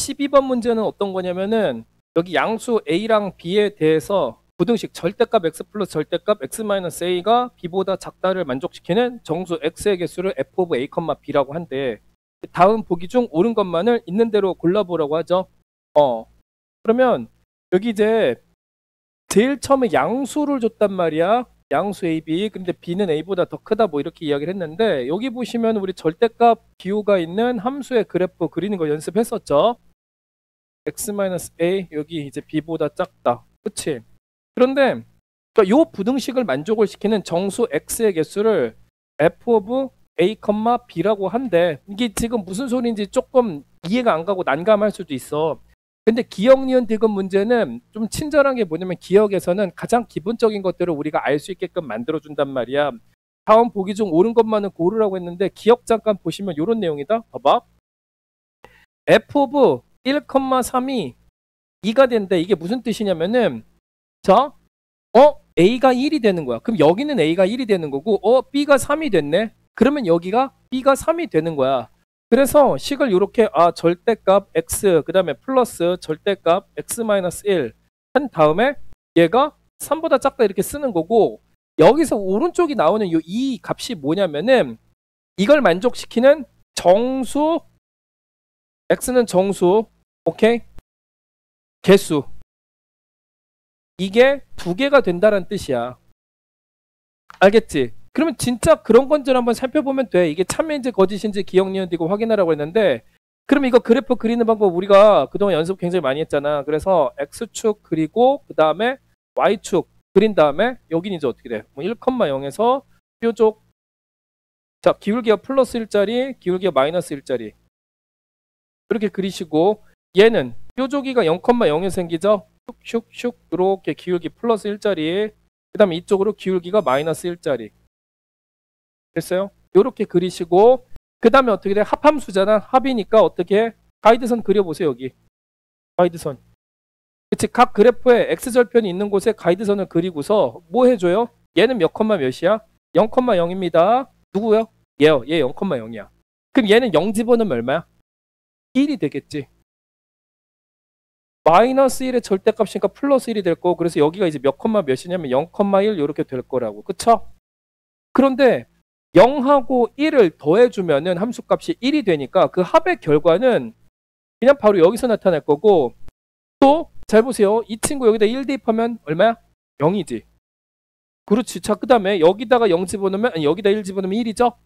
12번 문제는 어떤 거냐면은 여기 양수 A랑 B에 대해서 부등식 절대값 X 플러스 절대값 X 마이너스 A가 B보다 작다를 만족시키는 정수 X의 개수를 F 오브 A, B라고 한대. 다음 보기 중 옳은 것만을 있는 대로 골라보라고 하죠. 그러면 여기 이제 제일 처음에 양수를 줬단 말이야. 양수 A, B. 근데 B는 A보다 더 크다 뭐 이렇게 이야기를 했는데 여기 보시면 우리 절대값 기호가 있는 함수의 그래프 그리는 거 연습했었죠. X-A 여기 이제 B보다 작다. 그치? 그런데 그러니까 요 부등식을 만족을 시키는 정수 X의 개수를 F 오브 A, B라고 한대. 이게 지금 무슨 소리인지 조금 이해가 안 가고 난감할 수도 있어. 근데 기억, 니은, 디귿 문제는 좀 친절한 게 뭐냐면 기억에서는 가장 기본적인 것들을 우리가 알 수 있게끔 만들어준단 말이야. 다음 보기 중 옳은 것만은 고르라고 했는데 기억 잠깐 보시면 이런 내용이다. 봐봐. F 오브 1,3이 2가 된대. 이게 무슨 뜻이냐면은 자, A가 1이 되는 거야. 그럼 여기는 A가 1이 되는 거고 B가 3이 됐네. 그러면 여기가 B가 3이 되는 거야. 그래서 식을 이렇게 절대값 X 그 다음에 플러스 절대값 X-1 한 다음에 얘가 3보다 작다 이렇게 쓰는 거고 여기서 오른쪽이 나오는 이 값이 뭐냐면은 이걸 만족시키는 정수 X는 정수 오케이? 개수 이게 2개가 된다는 뜻이야. 알겠지? 그러면 진짜 그런 건지를 한번 살펴보면 돼. 이게 참인지 거짓인지 기억, 니은, 디귿 확인하라고 했는데 그럼 이거 그래프 그리는 방법 우리가 그동안 연습 굉장히 많이 했잖아. 그래서 X축 그리고 그 다음에 Y축 그린 다음에 여긴 이제 어떻게 돼? 1,0에서 뾰족 자 기울기가 플러스 1짜리 기울기가 마이너스 1짜리 이렇게 그리시고 얘는 뾰족이가 0,0에 생기죠. 슉슉슉 이렇게 기울기 플러스 1짜리 그 다음에 이쪽으로 기울기가 마이너스 1짜리 됐어요? 이렇게 그리시고 그 다음에 어떻게 돼? 합함수잖아. 합이니까 어떻게 가이드선 그려보세요. 여기 가이드선 그치? 각 그래프에 X절편이 있는 곳에 가이드선을 그리고서 뭐 해줘요? 얘는 몇 컴마 몇이야? 0,0입니다. 누구요? 얘요. 얘 0,0이야. 그럼 얘는 0 집어넣으면 얼마야? 1이 되겠지. 마이너스 1의 절대값이니까 플러스 1이 될 거고 그래서 여기가 이제 몇 컴마 몇이냐면 0,1 이렇게 될 거라고. 그쵸? 그런데 0하고 1을 더해주면은 함수값이 1이 되니까 그 합의 결과는 그냥 바로 여기서 나타날 거고 또 잘 보세요. 이 친구 여기다 1 대입하면 얼마야? 0이지. 그렇지. 자, 그 다음에 여기다가 0 집어넣으면 아니 여기다 1 집어넣으면 1이죠.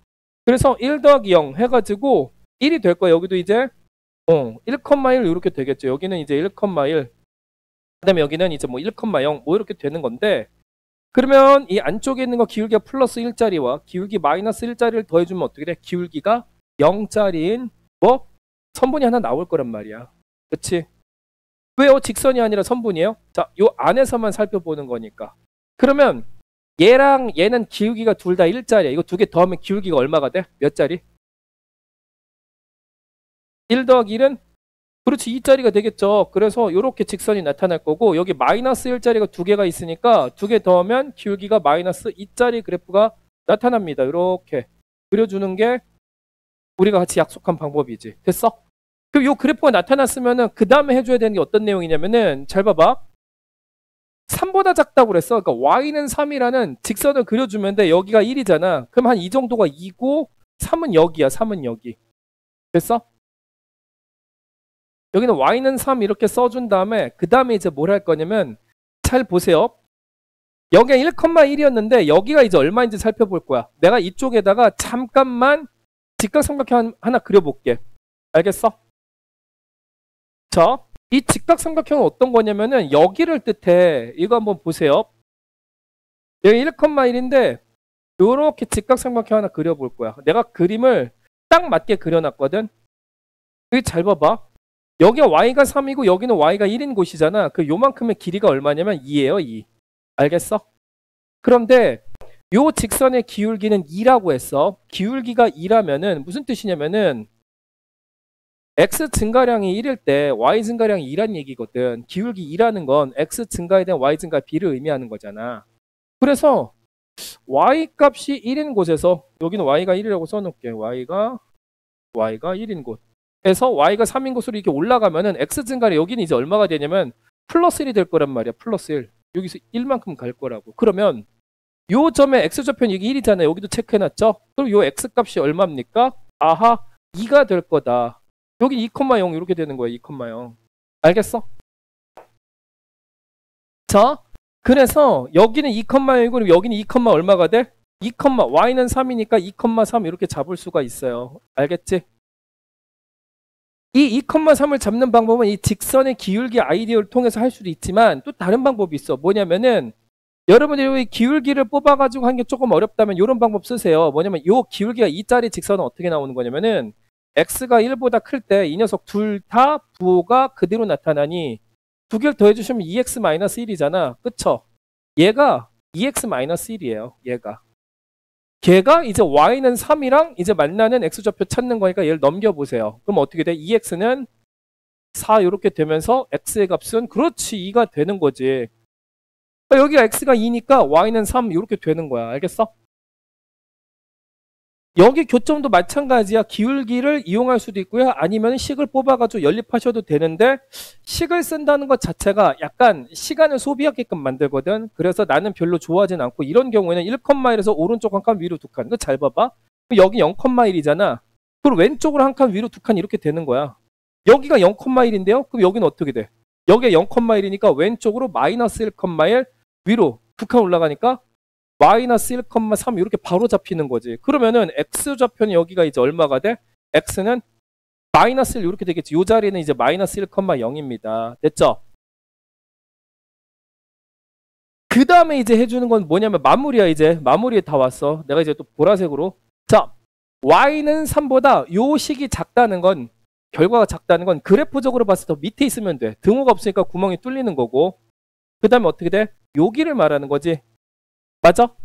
그래서 1 더하기 0 해가지고 1이 될 거야. 여기도 이제 1,1 이렇게 되겠죠. 여기는 이제 1,1 그 다음에 여기는 이제 뭐 1,0 뭐 이렇게 되는 건데 그러면 이 안쪽에 있는 거 기울기가 플러스 1짜리와 기울기 마이너스 1짜리를 더해주면 어떻게 돼? 기울기가 0짜리인 뭐 선분이 하나 나올 거란 말이야. 그치? 왜요? 직선이 아니라 선분이에요? 자, 요 안에서만 살펴보는 거니까. 그러면 얘랑 얘는 기울기가 둘 다 1짜리야. 이거 두 개 더하면 기울기가 얼마가 돼? 몇 짜리? 1 더하기 1은? 그렇지 2짜리가 되겠죠. 그래서 이렇게 직선이 나타날 거고 여기 마이너스 1짜리가 두 개가 있으니까 두 개 더하면 기울기가 마이너스 2짜리 그래프가 나타납니다. 이렇게 그려주는 게 우리가 같이 약속한 방법이지. 됐어? 그럼 이 그래프가 나타났으면은 그 다음에 해줘야 되는 게 어떤 내용이냐면은 잘 봐봐. 3보다 작다고 그랬어. 그러니까 y는 3이라는 직선을 그려주면 돼. 여기가 1이잖아. 그럼 한 이 정도가 2고 3은 여기야. 3은 여기. 됐어? 여기는 y는 3 이렇게 써준 다음에 그 다음에 이제 뭘 할 거냐면 잘 보세요. 여기가 1,1이었는데 여기가 이제 얼마인지 살펴볼 거야. 내가 이쪽에다가 잠깐만 직각삼각형 하나 그려볼게. 알겠어? 자, 이 직각삼각형은 어떤 거냐면은 여기를 뜻해. 이거 한번 보세요. 여기 1,1인데 이렇게 직각삼각형 하나 그려볼 거야. 내가 그림을 딱 맞게 그려놨거든. 여기 잘 봐봐. 여기가 y가 3이고 여기는 y가 1인 곳이잖아. 그 요만큼의 길이가 얼마냐면 2예요. 2. 알겠어? 그런데 요 직선의 기울기는 2라고 했어. 기울기가 2라면은 무슨 뜻이냐면은 x 증가량이 1일 때 y 증가량이 2란 얘기거든. 기울기 2라는 건 x 증가에 대한 y 증가 b를 의미하는 거잖아. 그래서 y 값이 1인 곳에서 여기는 y가 1이라고 써놓을게. y가 1인 곳. 에서 y가 3인 것으로 이렇게 올라가면은 x 증가율 여기는 이제 얼마가 되냐면 플러스 1이 될 거란 말이야. 플러스 1. 여기서 1만큼 갈 거라고. 그러면 요 점에 x좌표는 여기 1이잖아요. 여기도 체크해놨죠? 그럼 요 x값이 얼마입니까? 아하, 2가 될 거다. 여기 2,0 이렇게 되는 거예요. 2,0. 알겠어? 자, 그래서 여기는 2,0이고 여기는 2, 얼마가 돼? 2, y는 3이니까 2,3 이렇게 잡을 수가 있어요. 알겠지? 이 2,3을 잡는 방법은 이 직선의 기울기 아이디어를 통해서 할 수도 있지만 또 다른 방법이 있어. 뭐냐면은 여러분들이 기울기를 뽑아가지고 한 게 조금 어렵다면 이런 방법 쓰세요. 뭐냐면 이 기울기가 2짜리 직선은 어떻게 나오는 거냐면은 x가 1보다 클 때 이 녀석 둘 다 부호가 그대로 나타나니 두 개를 더해주시면 2x-1이잖아. 그쵸? 얘가 2x-1이에요. 걔가 이제 y는 3이랑 이제 만나는 x좌표 찾는 거니까 얘를 넘겨보세요. 그럼 어떻게 돼? 2x는 4 이렇게 되면서 x의 값은 그렇지 2가 되는 거지. 여기가 x가 2니까 y는 3 이렇게 되는 거야. 알겠어? 여기 교점도 마찬가지야. 기울기를 이용할 수도 있고요. 아니면 식을 뽑아가지고 연립하셔도 되는데 식을 쓴다는 것 자체가 약간 시간을 소비하게끔 만들거든. 그래서 나는 별로 좋아하진 않고 이런 경우에는 1,1에서 오른쪽 한 칸 위로 두 칸. 이거 잘 봐봐. 여기 0,1이잖아. 그럼 왼쪽으로 한 칸 위로 두 칸 이렇게 되는 거야. 여기가 0,1인데요. 그럼 여기는 어떻게 돼? 여기가 0,1이니까 왼쪽으로 마이너스 1,1 위로 두 칸 올라가니까 마이너스 1,3 이렇게 바로 잡히는 거지. 그러면은 x좌표는 여기가 이제 얼마가 돼? x는 마이너스 1 이렇게 되겠지. 이 자리는 이제 마이너스 1,0입니다. 됐죠? 그 다음에 이제 해주는 건 뭐냐면 마무리야. 이제 마무리에 다 왔어. 내가 이제 또 보라색으로. 자, y는 3보다 요 식이 작다는 건 결과가 작다는 건 그래프적으로 봤을 때 더 밑에 있으면 돼. 등호가 없으니까 구멍이 뚫리는 거고. 그 다음에 어떻게 돼? 여기를 말하는 거지. 맞아?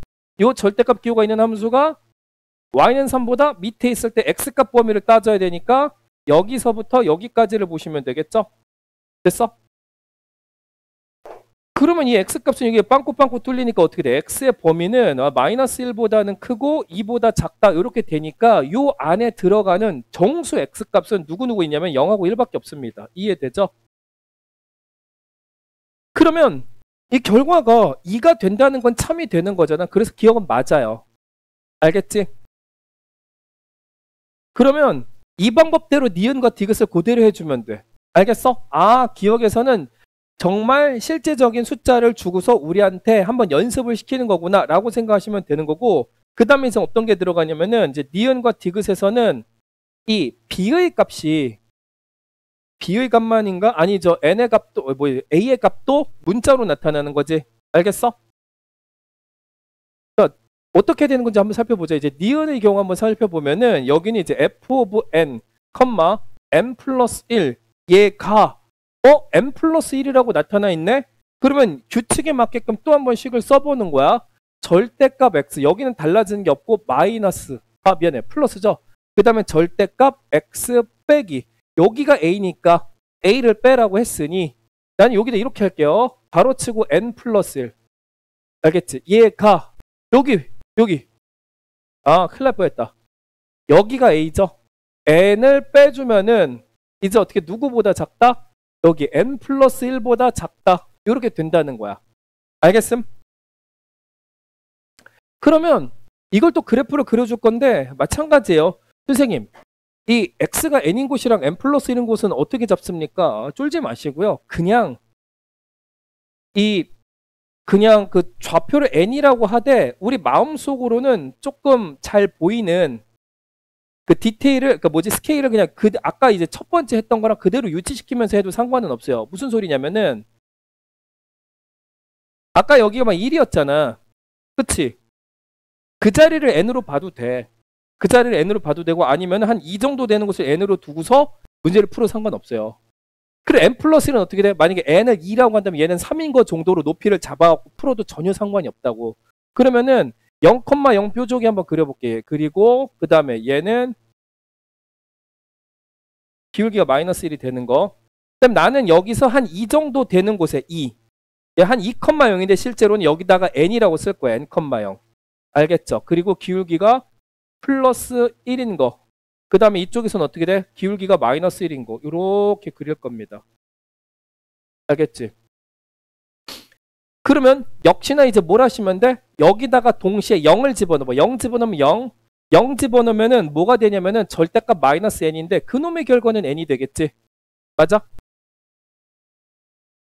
요 절대값 기호가 있는 함수가 y는 3보다 밑에 있을 때 x값 범위를 따져야 되니까 여기서부터 여기까지를 보시면 되겠죠? 됐어? 그러면 이 x값은 이게 빵꾸빵꾸 뚫리니까 어떻게 돼? x의 범위는 마이너스 1보다는 크고 2보다 작다 이렇게 되니까 요 안에 들어가는 정수 x값은 누구누구 있냐면 0하고 1밖에 없습니다. 이해되죠? 그러면 이 결과가 2가 된다는 건 참이 되는 거잖아. 그래서 기억은 맞아요. 알겠지? 그러면 이 방법대로 니은과 디귿을 그대로 해주면 돼. 알겠어? 아, 기억에서는 정말 실제적인 숫자를 주고서 우리한테 한번 연습을 시키는 거구나 라고 생각하시면 되는 거고, 그 다음에 이제 어떤 게 들어가냐면은 이제 니은과 디귿에서는 이 b의 값이 b의 값만인가? 아니죠. n의 값도 a의 값도 문자로 나타나는 거지. 알겠어? 그러니까 어떻게 되는 건지 한번 살펴보자. 이제 니은의 경우 한번 살펴보면은 여기는 이제 f of n, n 플러스 1 얘가 n 플러스 1이라고 나타나 있네? 그러면 규칙에 맞게끔 또 한 번 식을 써보는 거야. 절대값 x, 여기는 달라지는 게 없고 마이너스, 미안해, 플러스죠. 그 다음에 절대값 x 빼기, 여기가 a니까 a를 빼라고 했으니 나는 여기다 이렇게 할게요. 바로치고 n 플러스 1. 알겠지? 얘가 여기 아, 큰일 날 뻔했다. 여기가 a죠. n을 빼주면은 이제 어떻게 누구보다 작다? 여기 n 플러스 1보다 작다. 이렇게 된다는 거야. 알겠음? 그러면 이걸 또 그래프로 그려줄 건데 마찬가지예요. 선생님, 이 x가 n인 곳이랑 n 플러스 1인 곳은 어떻게 잡습니까? 쫄지 마시고요. 그냥 그 좌표를 n이라고 하되 우리 마음속으로는 조금 잘 보이는 그 디테일을, 스케일을 그냥 아까 이제 첫 번째 했던 거랑 그대로 유지시키면서 해도 상관은 없어요. 무슨 소리냐면은 아까 여기가 막 1이었잖아. 그치? 그 자리를 n으로 봐도 돼. 그 자리를 n으로 봐도 되고 아니면 한 2 정도 되는 것을 n으로 두고서 문제를 풀어도 상관없어요. 그래, n 플러스 1은 어떻게 돼? 만약에 n을 2라고 한다면 얘는 3인 것 정도로 높이를 잡아갖고 풀어도 전혀 상관이 없다고. 그러면은 0,0 뾰족이 한번 그려볼게. 그리고 그 다음에 얘는 기울기가 마이너스 1이 되는 거. 그럼 나는 여기서 한 2 정도 되는 곳에 2. 한 2,0인데 실제로는 여기다가 n이라고 쓸 거야. n,0. 알겠죠? 그리고 기울기가 플러스 1인 거. 그 다음에 이쪽에서는 어떻게 돼? 기울기가 마이너스 1인 거. 이렇게 그릴 겁니다. 알겠지? 그러면 역시나 이제 뭘 하시면 돼? 여기다가 동시에 0을 집어넣어. 0 집어넣으면 0. 0 집어넣으면은 뭐가 되냐면은 절대값 마이너스 n인데 그놈의 결과는 n이 되겠지. 맞아?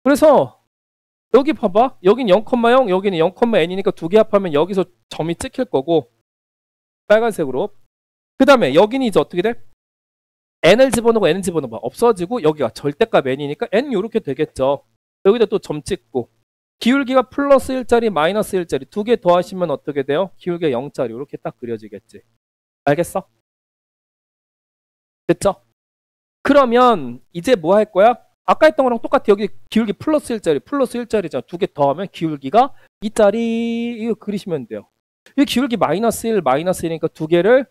그래서 여기 봐봐. 여긴 0,0, 여기는 0,n이니까 두 개 합하면 여기서 점이 찍힐 거고 빨간색으로. 그 다음에 여기는 이제 어떻게 돼? n을 집어넣고 n을 집어넣어. 없어지고 여기가 절대값 n이니까 n 이렇게 되겠죠. 여기다 또 점 찍고 기울기가 플러스 1짜리 마이너스 1짜리 두 개 더하시면 어떻게 돼요? 기울기가 0짜리 이렇게 딱 그려지겠지. 알겠어? 됐죠? 그러면 이제 뭐 할 거야? 아까 했던 거랑 똑같아. 여기 기울기 플러스 1짜리잖아. 두 개 더하면 기울기가 2짜리 이거 그리시면 돼요. 이 기울기 마이너스 1, 마이너스 1이니까 두 개를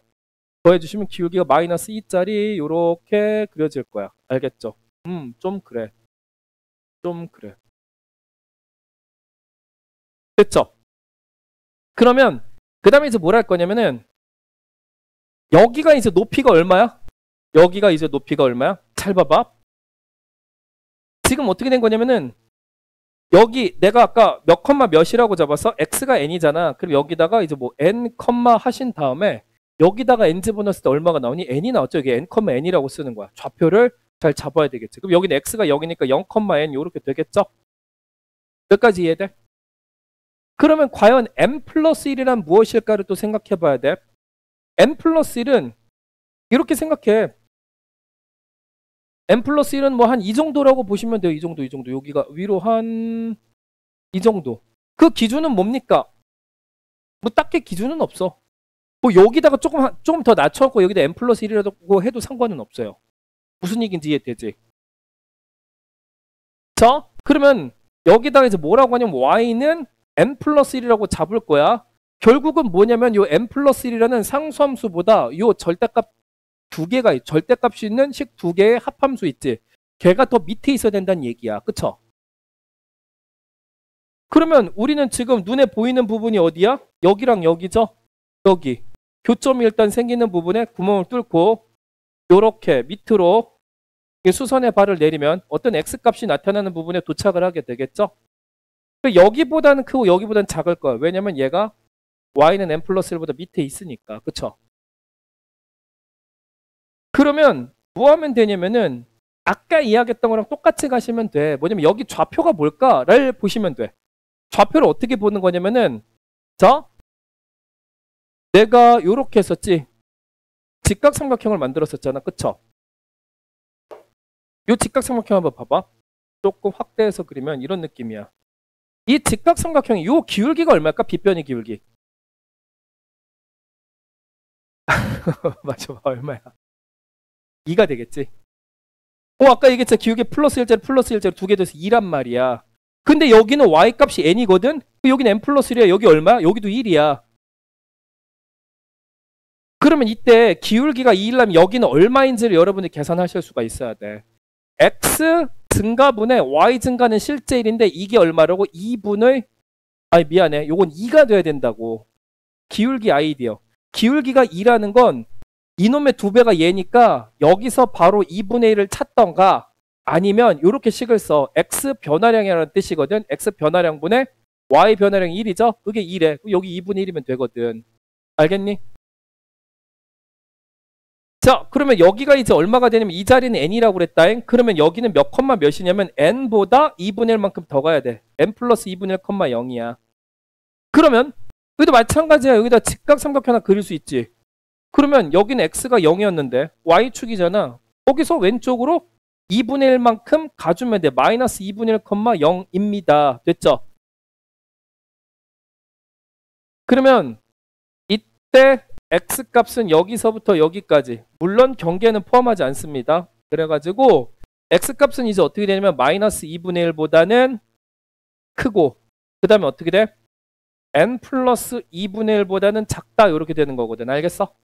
더해주시면 기울기가 마이너스 2짜리 이렇게 그려질 거야. 알겠죠? 좀 그래. 좀 그래. 됐죠? 그러면 그 다음에 이제 뭘 할 거냐면은 여기가 이제 높이가 얼마야? 여기가 이제 높이가 얼마야? 잘 봐봐. 지금 어떻게 된 거냐면은 여기 내가 아까 몇 컴마 몇이라고 잡았어? x가 n이잖아. 그럼 여기다가 이제 뭐 n 컴마 하신 다음에 여기다가 n 집어넣었을 때 얼마가 나오니? n이 나왔죠. 여기 n 컴마 n이라고 쓰는 거야. 좌표를 잘 잡아야 되겠지. 그럼 여기는 x가 0이니까 0 컴마 n 이렇게 되겠죠? 여기까지 이해돼? 그러면 과연 n 플러스 1이란 무엇일까를 또 생각해 봐야 돼. n 플러스 1은 이렇게 생각해. n 플러스 1은 뭐 한 이 정도라고 보시면 돼요. 이 정도. 여기가 위로 한 이 정도. 그 기준은 뭡니까? 뭐 딱히 기준은 없어. 뭐 여기다가 조금 더 낮춰갖고 여기다 n 플러스 1이라고 해도 상관은 없어요. 무슨 얘기인지 이해되지? 자, 그러면 여기다가 이제 뭐라고 하냐면 y는 n 플러스 1이라고 잡을 거야. 결국은 뭐냐면 요 n 플러스 1이라는 상수함수보다 요 절대값 두 개가 절대값이 있는 식 두 개의 합함수 있지. 걔가 더 밑에 있어야 된다는 얘기야. 그쵸? 그러면 우리는 지금 눈에 보이는 부분이 어디야? 여기랑 여기죠? 여기. 교점이 일단 생기는 부분에 구멍을 뚫고 요렇게 밑으로 수선의 발을 내리면 어떤 x값이 나타나는 부분에 도착을 하게 되겠죠? 여기보다는 크고 여기보다는 작을 거야. 왜냐면 얘가 y는 n 플러스 1보다 밑에 있으니까. 그쵸? 그러면 뭐 하면 되냐면은 아까 이야기했던 거랑 똑같이 가시면 돼. 뭐냐면 여기 좌표가 뭘까를 보시면 돼. 좌표를 어떻게 보는 거냐면은 자, 내가 요렇게 했었지. 직각삼각형을 만들었었잖아. 그쵸? 요 직각삼각형 한번 봐봐. 조금 확대해서 그리면 이런 느낌이야. 이 직각삼각형이 요 기울기가 얼마일까? 빗변의 기울기. 맞아, 얼마야? 2가 되겠지. 아까 얘기했잖아. 기울기 플러스 1짜리 두 개 돼서 2란 말이야. 근데 여기는 y값이 n이거든? 여기는 n 플러스 1이야. 여기 얼마야? 여기도 1이야. 그러면 이때 기울기가 2이려면 여기는 얼마인지를 여러분이 계산하실 수가 있어야 돼. x 증가분의 y 증가는 실제 1인데 이게 얼마라고? 2분의 아니 미안해. 요건 2가 돼야 된다고. 기울기 아이디어. 기울기가 2라는 건 이놈의 두 배가 얘니까 여기서 바로 2분의 1을 찾던가 아니면 이렇게 식을 써. x 변화량이라는 뜻이거든. x 변화량분의 y 변화량 1이죠. 그게 2래. 여기 2분의 1이면 되거든. 알겠니? 자, 그러면 여기가 이제 얼마가 되냐면 이 자리는 n이라고 그랬다잉. 그러면 여기는 몇 컴마 몇이냐면 n보다 2분의 1만큼 더 가야 돼. n 플러스 2분의 1 컴마 0이야. 그러면 여기도 마찬가지야. 여기다 직각삼각형 하나 그릴 수 있지. 그러면 여기는 x가 0이었는데 y축이잖아. 거기서 왼쪽으로 2분의 1만큼 가주면 돼. 마이너스 2분의 1 컴마 0입니다. 됐죠? 그러면 이때 x값은 여기서부터 여기까지. 물론 경계는 포함하지 않습니다. 그래가지고 x값은 이제 어떻게 되냐면 마이너스 2분의 1보다는 크고 그 다음에 어떻게 돼? n 플러스 2분의 1보다는 작다 이렇게 되는 거거든. 알겠어?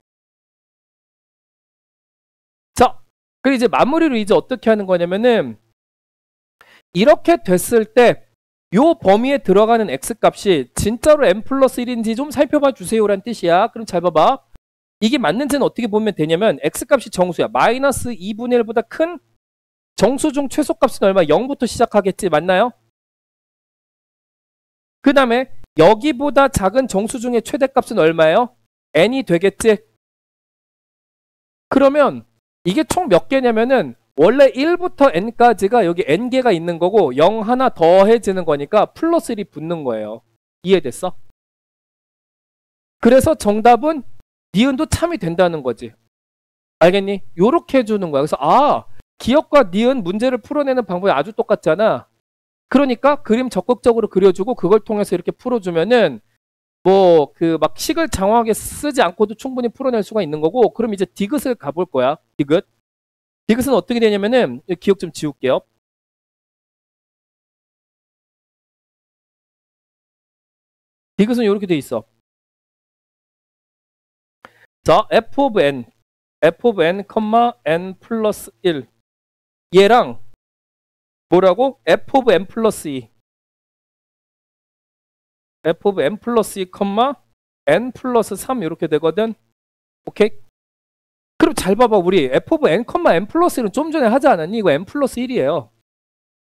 자, 그리고 이제 마무리로 이제 어떻게 하는 거냐면은 이렇게 됐을 때 요 범위에 들어가는 x값이 진짜로 n 플러스 1인지 좀 살펴봐 주세요라는 뜻이야. 그럼 잘 봐봐. 이게 맞는지는 어떻게 보면 되냐면 x값이 정수야. 마이너스 2분의 1보다 큰 정수 중 최소값은 얼마? 0부터 시작하겠지. 맞나요? 그 다음에 여기보다 작은 정수 중에 최대값은 얼마예요? n이 되겠지. 그러면 이게 총 몇 개냐면은 원래 1부터 n까지가 여기 n개가 있는 거고 0 하나 더해지는 거니까 플러스 1이 붙는 거예요. 이해됐어? 그래서 정답은 니은도 참이 된다는 거지. 알겠니? 요렇게 해주는 거야. 그래서 기억과 니은 문제를 풀어내는 방법이 아주 똑같잖아. 그러니까 그림 적극적으로 그려주고 그걸 통해서 이렇게 풀어주면은 뭐 그 막 식을 장황하게 쓰지 않고도 충분히 풀어낼 수가 있는 거고. 그럼 이제 디귿을 가볼 거야. 디귿. 디귿은 어떻게 되냐면은 기억 좀 지울게요. 디귿은 이렇게 돼 있어. 자, f of n, n, 플러스 1 얘랑 뭐라고? f of n 플러스 2 f of n 플러스 2, n 플러스 3 이렇게 되거든. 오케이? 그럼 잘 봐봐. 우리 f of n, n 플러스 1은 좀 전에 하지 않았니? 이거 n 플러스 1이에요.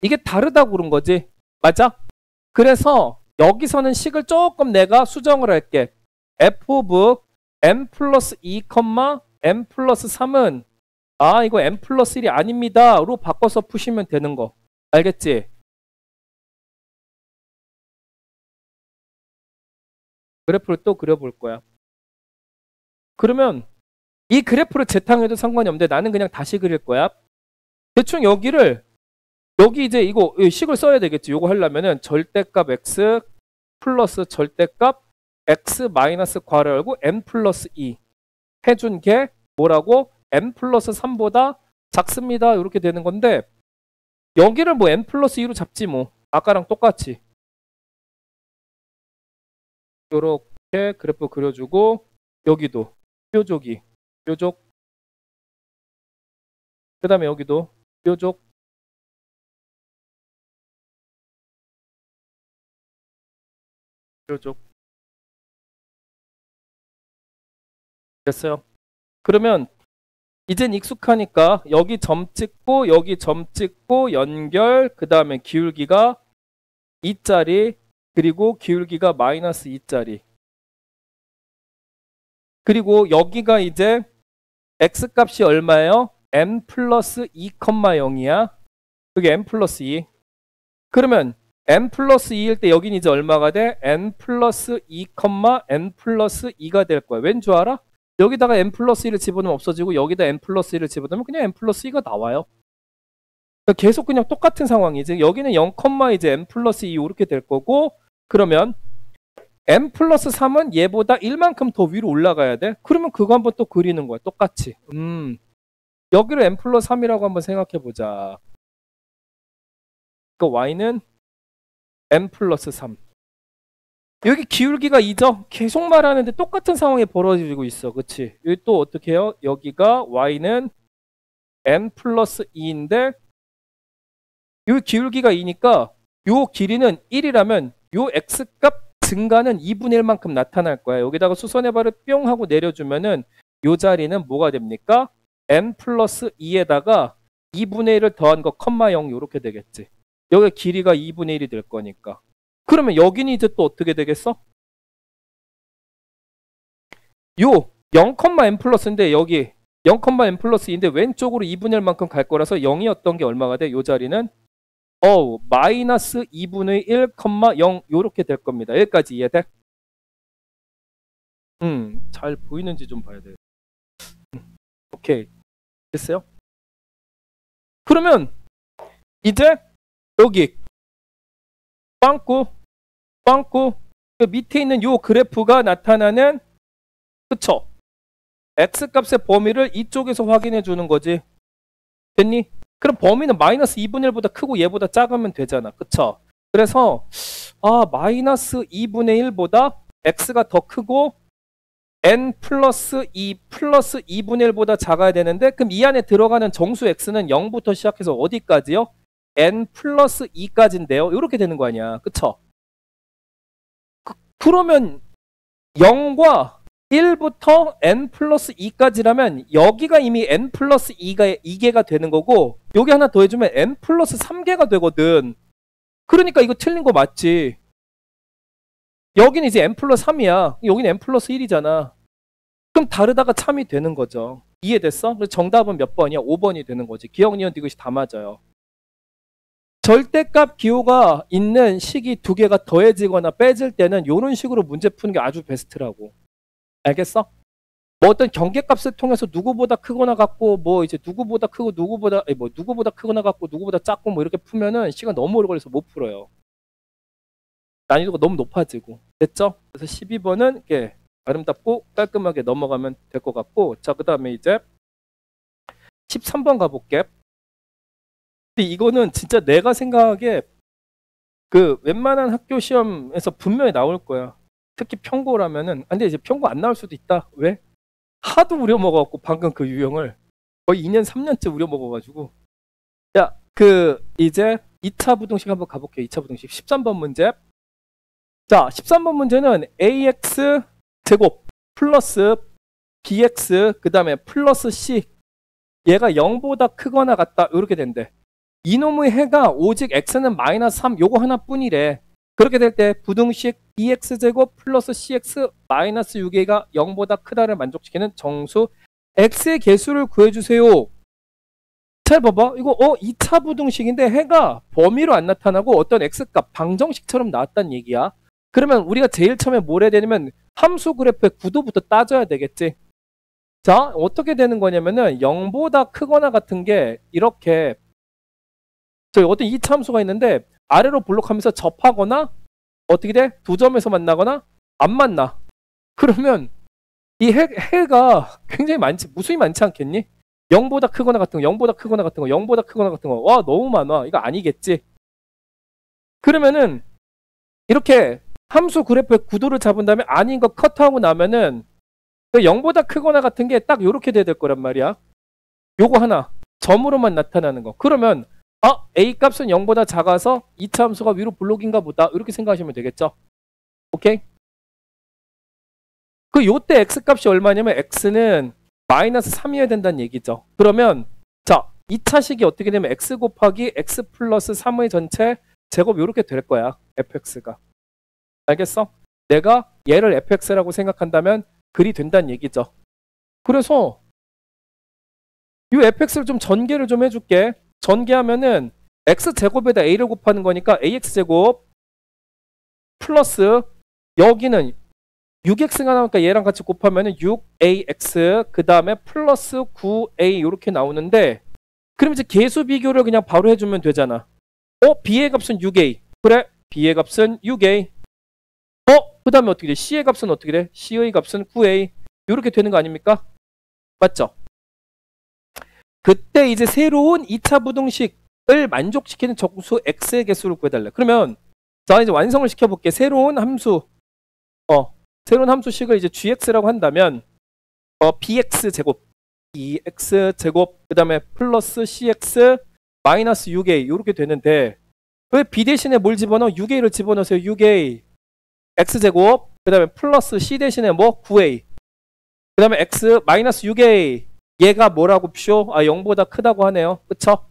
이게 다르다고 그런 거지. 맞아? 그래서 여기서는 식을 조금 내가 수정을 할게. f of n 플러스 2, n 플러스 3은 이거 n 플러스 1이 아닙니다. 로 바꿔서 푸시면 되는 거. 알겠지? 그래프를 또 그려볼 거야. 그러면 이 그래프를 재탕해도 상관이 없는데 나는 그냥 다시 그릴 거야. 대충 여기 이제 이거 식을 써야 되겠지. 요거 하려면은 절대값 x 플러스 절대값 x 마이너스 괄호 열고 n 플러스 2 해준 게 뭐라고? n 플러스 3보다 작습니다. 이렇게 되는 건데 여기를 뭐 n 플러스 2로 잡지 뭐. 아까랑 똑같이. 요렇게 그래프 그려주고 여기도 뾰족이 뾰족 그 다음에 여기도 뾰족 뾰족 됐어요. 그러면 이젠 익숙하니까 여기 점 찍고 여기 점 찍고 연결 그 다음에 기울기가 2짜리 그리고 기울기가 마이너스 2짜리 그리고 여기가 이제 x값이 얼마예요? n 플러스 2,0이야. 그게 n 플러스 2. 그러면 n 플러스 2일 때 여긴 이제 얼마가 돼? n 플러스 2, n 플러스 2가 될 거야. 왠 줄 알아? 여기다가 n 플러스 1을 집어넣으면 없어지고 여기다 n 플러스 1을 집어넣으면 그냥 n 플러스 2가 나와요. 그러니까 계속 그냥 똑같은 상황이지. 여기는 0, 이제 n 플러스 2 이렇게 될 거고 그러면 n 플러스 3은 얘보다 1만큼 더 위로 올라가야 돼. 그러면 그거 한번 또 그리는 거야. 똑같이. 여기를 n 플러스 3이라고 한번 생각해 보자. 그러니까 y는 n 플러스 3. 여기 기울기가 2죠? 계속 말하는데 똑같은 상황이 벌어지고 있어. 그치? 여기 또 어떻게 해요? 여기가 y는 n 플러스 2인데 이 기울기가 2니까 요 길이는 1이라면 요 x값 증가는 2분의 1만큼 나타날 거야. 여기다가 수선의 발을 뿅 하고 내려주면은 요 자리는 뭐가 됩니까? n 플러스 2에다가 2분의 1을 더한 거 0 이렇게 되겠지. 여기 길이가 2분의 1이 될 거니까. 그러면 여기는 이제 또 어떻게 되겠어? 요 0, n 플러스인데 여기 0, n 플러스 2인데 왼쪽으로 2분의 1만큼 갈 거라서 0이었던 게 얼마가 돼? 요 자리는 마이너스 2분의 1, 0 요렇게 될 겁니다. 여기까지 이해돼? 잘 보이는지 좀 봐야 돼. 오케이. 됐어요? 그러면 이제 여기 빵꾸 그 밑에 있는 요 그래프가 나타나는 그쵸? x값의 범위를 이쪽에서 확인해 주는 거지. 됐니? 그럼 범위는 마이너스 2분의 1보다 크고 얘보다 작으면 되잖아. 그쵸? 그래서 마이너스 2분의 1보다 x가 더 크고 n 플러스 2 플러스 2분의 1보다 작아야 되는데 그럼 이 안에 들어가는 정수 x는 0부터 시작해서 어디까지요? n 플러스 2까지인데요. 이렇게 되는 거 아니야. 그쵸? 그러면 0과 1부터 n 플러스 2까지라면 여기가 이미 n 플러스 2개가 되는 거고 여기 하나 더 해주면 n 플러스 3개가 되거든. 그러니까 이거 틀린 거 맞지. 여기는 이제 n 플러스 3이야. 여기는 n 플러스 1이잖아. 그럼 다르다가 참이 되는 거죠. 이해됐어? 그래서 정답은 몇 번이야? 5번이 되는 거지. 기억, 니은, 이것이 다 맞아요. 절대값 기호가 있는 식이 두 개가 더해지거나 빼질 때는 이런 식으로 문제 푸는 게 아주 베스트라고. 알겠어? 뭐 어떤 경계값을 통해서 누구보다 크거나 같고 뭐 이제 누구보다 크고 누구보다 크거나 같고 누구보다 작고 뭐 이렇게 풀면은 시간 너무 오래 걸려서 못 풀어요. 난이도가 너무 높아지고. 됐죠? 그래서 12번은 이렇게 아름답고 깔끔하게 넘어가면 될 것 같고, 자, 그 다음에 이제 13번 가볼게. 근데 이거는 진짜 내가 생각하기에 그 웬만한 학교 시험에서 분명히 나올 거야. 특히 평고라면은. 근데 이제 평고 안 나올 수도 있다. 왜? 하도 우려먹어갖고 방금 그 유형을 거의 2년 3년째 우려먹어가지고. 자, 그 이제 2차 부등식 한번 가볼게요. 2차 부등식 13번 문제. 자, 13번 문제는 ax 제곱 플러스 bx 그 다음에 플러스 c 얘가 0보다 크거나 같다 이렇게 된대. 이놈의 해가 오직 x는 마이너스 3 요거 하나뿐이래. 그렇게 될 때 부등식 bx제곱 플러스 cx 마이너스 6a가 0보다 크다를 만족시키는 정수 x의 개수를 구해주세요. 잘 봐봐. 이거 2차 부등식인데 해가 범위로 안 나타나고 어떤 x값 방정식처럼 나왔단 얘기야. 그러면 우리가 제일 처음에 뭘 해야 되냐면 함수 그래프의 구도부터 따져야 되겠지. 자, 어떻게 되는 거냐면은 0보다 크거나 같은 게 이렇게 저희 어떤 2차 함수가 있는데 아래로 블록하면서 접하거나 어떻게 돼? 두 점에서 만나거나 안 만나. 그러면 이 해가 굉장히 무수히 많지 않겠니? 0보다 크거나 같은 거, 0보다 크거나 같은 거, 0보다 크거나 같은 거. 와, 너무 많아. 이거 아니겠지? 그러면은 이렇게 함수 그래프의 구도를 잡은 다음에 아닌 거 컷하고 나면은 0보다 크거나 같은 게 딱 이렇게 돼야 될 거란 말이야. 요거 하나 점으로만 나타나는 거. 그러면 a 값은 0보다 작아서 2차 함수가 위로 블록인가 보다 이렇게 생각하시면 되겠죠. 오케이? 그 요때 x 값이 얼마냐면 x는 마이너스 3이어야 된다는 얘기죠. 그러면 자 2차식이 어떻게 되면 x 곱하기 x 플러스 3의 전체 제곱 이렇게 될 거야. fx가. 알겠어? 내가 얘를 fx라고 생각한다면 글이 된다는 얘기죠. 그래서 이 fx를 좀 전개를 좀 해줄게. 전개하면은 x제곱에다 a를 곱하는 거니까 ax제곱 플러스 여기는 6x가 나오니까 얘랑 같이 곱하면은 6ax 그 다음에 플러스 9a 이렇게 나오는데 그럼 이제 계수 비교를 그냥 바로 해주면 되잖아. b의 값은 6a. 그래, b의 값은 6a. 그 다음에 어떻게 돼? C의 값은 어떻게 돼? C의 값은 9A. 이렇게 되는 거 아닙니까? 맞죠? 그때 이제 새로운 2차 부등식을 만족시키는 정수 X의 개수를 구해달래. 그러면 자 이제 완성을 시켜볼게. 새로운 함수 새로운 함수식을 이제 gx라고 한다면 bx 제곱 그 다음에 플러스 cx 마이너스 6a 이렇게 되는데 왜 b 대신에 뭘 집어넣어? 6a를 집어넣으세요. 6a x제곱 그 다음에 플러스 c 대신에 뭐 9a 그 다음에 x 마이너스 6a 얘가 뭐라고 표시오? 0보다 크다고 하네요. 그쵸?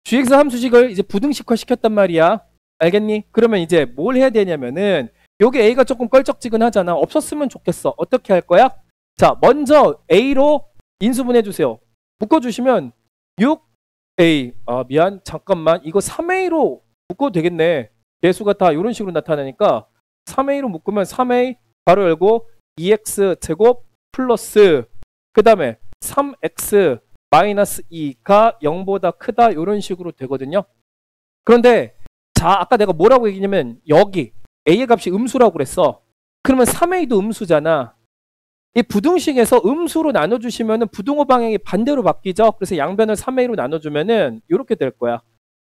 gx 함수식을 이제 부등식화 시켰단 말이야. 알겠니? 그러면 이제 뭘 해야 되냐면은 요게 a가 조금 껄쩍지근하잖아. 없었으면 좋겠어. 어떻게 할 거야? 자, 먼저 a로 인수분해 주세요. 묶어주시면 6a 미안 잠깐만 이거 3a로 묶어도 되겠네. 개수가 다 이런 식으로 나타나니까 3a로 묶으면 3a 바로 열고 2x 제곱 플러스 그 다음에 3x 마이너스 2가 0보다 크다 이런 식으로 되거든요. 그런데 자 아까 내가 뭐라고 얘기했냐면 여기 a의 값이 음수라고 그랬어. 그러면 3a도 음수잖아. 이 부등식에서 음수로 나눠주시면 부등호 방향이 반대로 바뀌죠. 그래서 양변을 3a로 나눠주면은 이렇게 될 거야.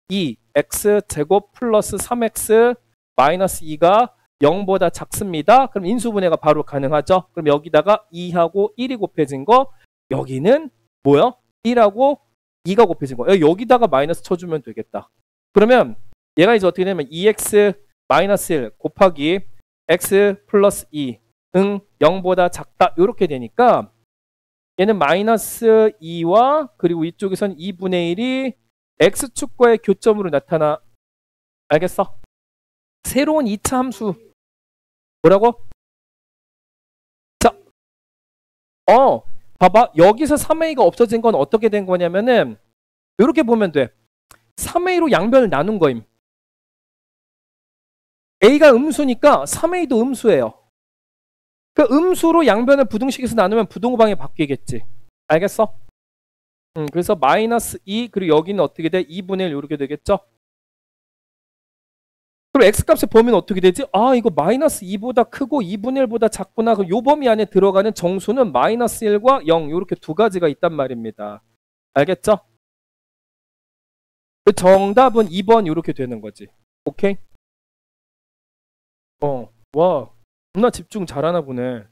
2x 제곱 플러스 3x 마이너스 2가 0보다 작습니다. 그럼 인수분해가 바로 가능하죠. 그럼 여기다가 2하고 1이 곱해진 거 여기는 뭐야? 1하고 2가 곱해진 거 여기다가 마이너스 쳐주면 되겠다. 그러면 얘가 이제 어떻게 되냐면 2x 마이너스 1 곱하기 x 플러스 2 응, 0보다 작다. 이렇게 되니까 얘는 마이너스 2와 그리고 이쪽에선 2분의 1이 x축과의 교점으로 나타나. 알겠어? 새로운 2차 함수. 뭐라고? 자, 봐봐. 여기서 3a가 없어진 건 어떻게 된 거냐면은 이렇게 보면 돼. 3a로 양변을 나눈 거임. a가 음수니까 3a도 음수예요. 그 음수로 양변을 부등식에서 나누면 부등호방이 바뀌겠지. 알겠어? 그래서 마이너스 2 그리고 여기는 어떻게 돼? 2분의 1 이렇게 되겠죠? 그럼 x값의 범위는 어떻게 되지? 아, 이거 마이너스 2보다 크고 2분의 1보다 작구나. 그럼 요 범위 안에 들어가는 정수는 마이너스 1과 0 이렇게 두 가지가 있단 말입니다. 알겠죠? 그 정답은 2번 이렇게 되는 거지. 오케이? 와, 겁나 집중 잘하나 보네.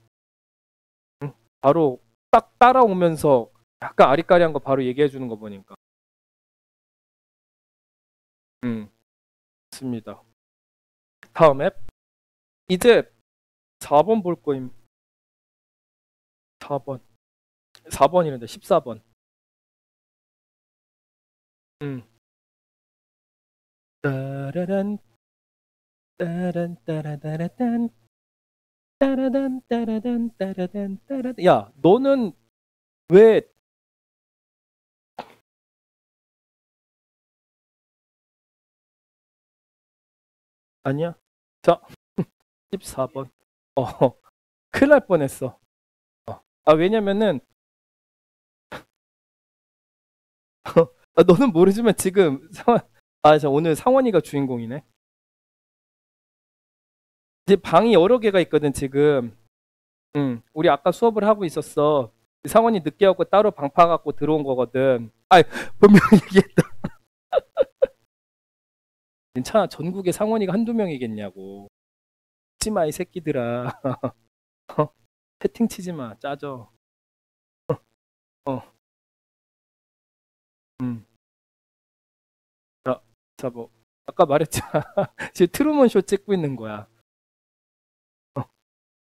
바로 딱 따라오면서 약간 아리까리한 거 바로 얘기해 주는 거 보니까. 좋습니다. 다음 앱. 이제 4번 볼 거임. 4번이란데 14번. 따라란 따란 따라따라딴 따라단 따라단 따라단 따라단. 야, 너는 왜 아니야? 자, 14번. 큰일 날 뻔했어. 왜냐면은 너는 모르지만 지금 오늘 상원이가 주인공이네. 이제 방이 여러 개가 있거든 지금. 우리 아까 수업을 하고 있었어. 상원이 늦게 왔고 따로 방 파갖고 들어온 거거든. 분명히 얘기했다. 괜찮아. 전국에 상원이가 한두 명이겠냐고. 치마 이 새끼들아. 채팅 치지 마. 짜져. 자, 뭐 아까 말했잖아. 지금 트루먼 쇼 찍고 있는 거야.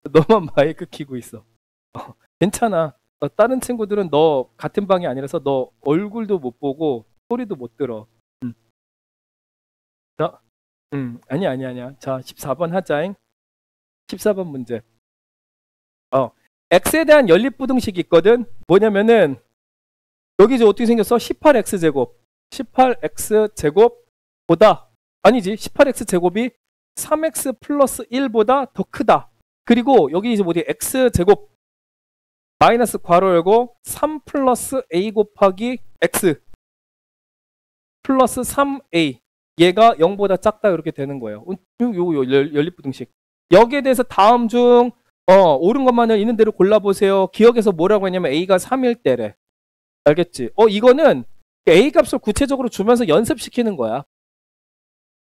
너만 마이크 켜고 있어. 괜찮아. 다른 친구들은 너 같은 방이 아니라서 너 얼굴도 못 보고 소리도 못 들어. 자, 아니야. 자, 14번 하자잉. 14번 문제. x에 대한 연립부등식이 있거든. 뭐냐면은 여기 이제 어떻게 생겼어? 18x 제곱. 18x 제곱보다 아니지. 18x 제곱이 3x 플러스 1보다 더 크다. 그리고 여기 이제 뭐지? x 제곱 마이너스 괄호 열고 3 플러스 a 곱하기 x 플러스 3a 얘가 0보다 작다 이렇게 되는 거예요. 요 연립부등식. 여기에 대해서 다음 중 옳은 것만을 있는 대로 골라보세요. 기억에서 뭐라고 했냐면 a가 3일 때래. 알겠지? 이거는 a 값을 구체적으로 주면서 연습시키는 거야.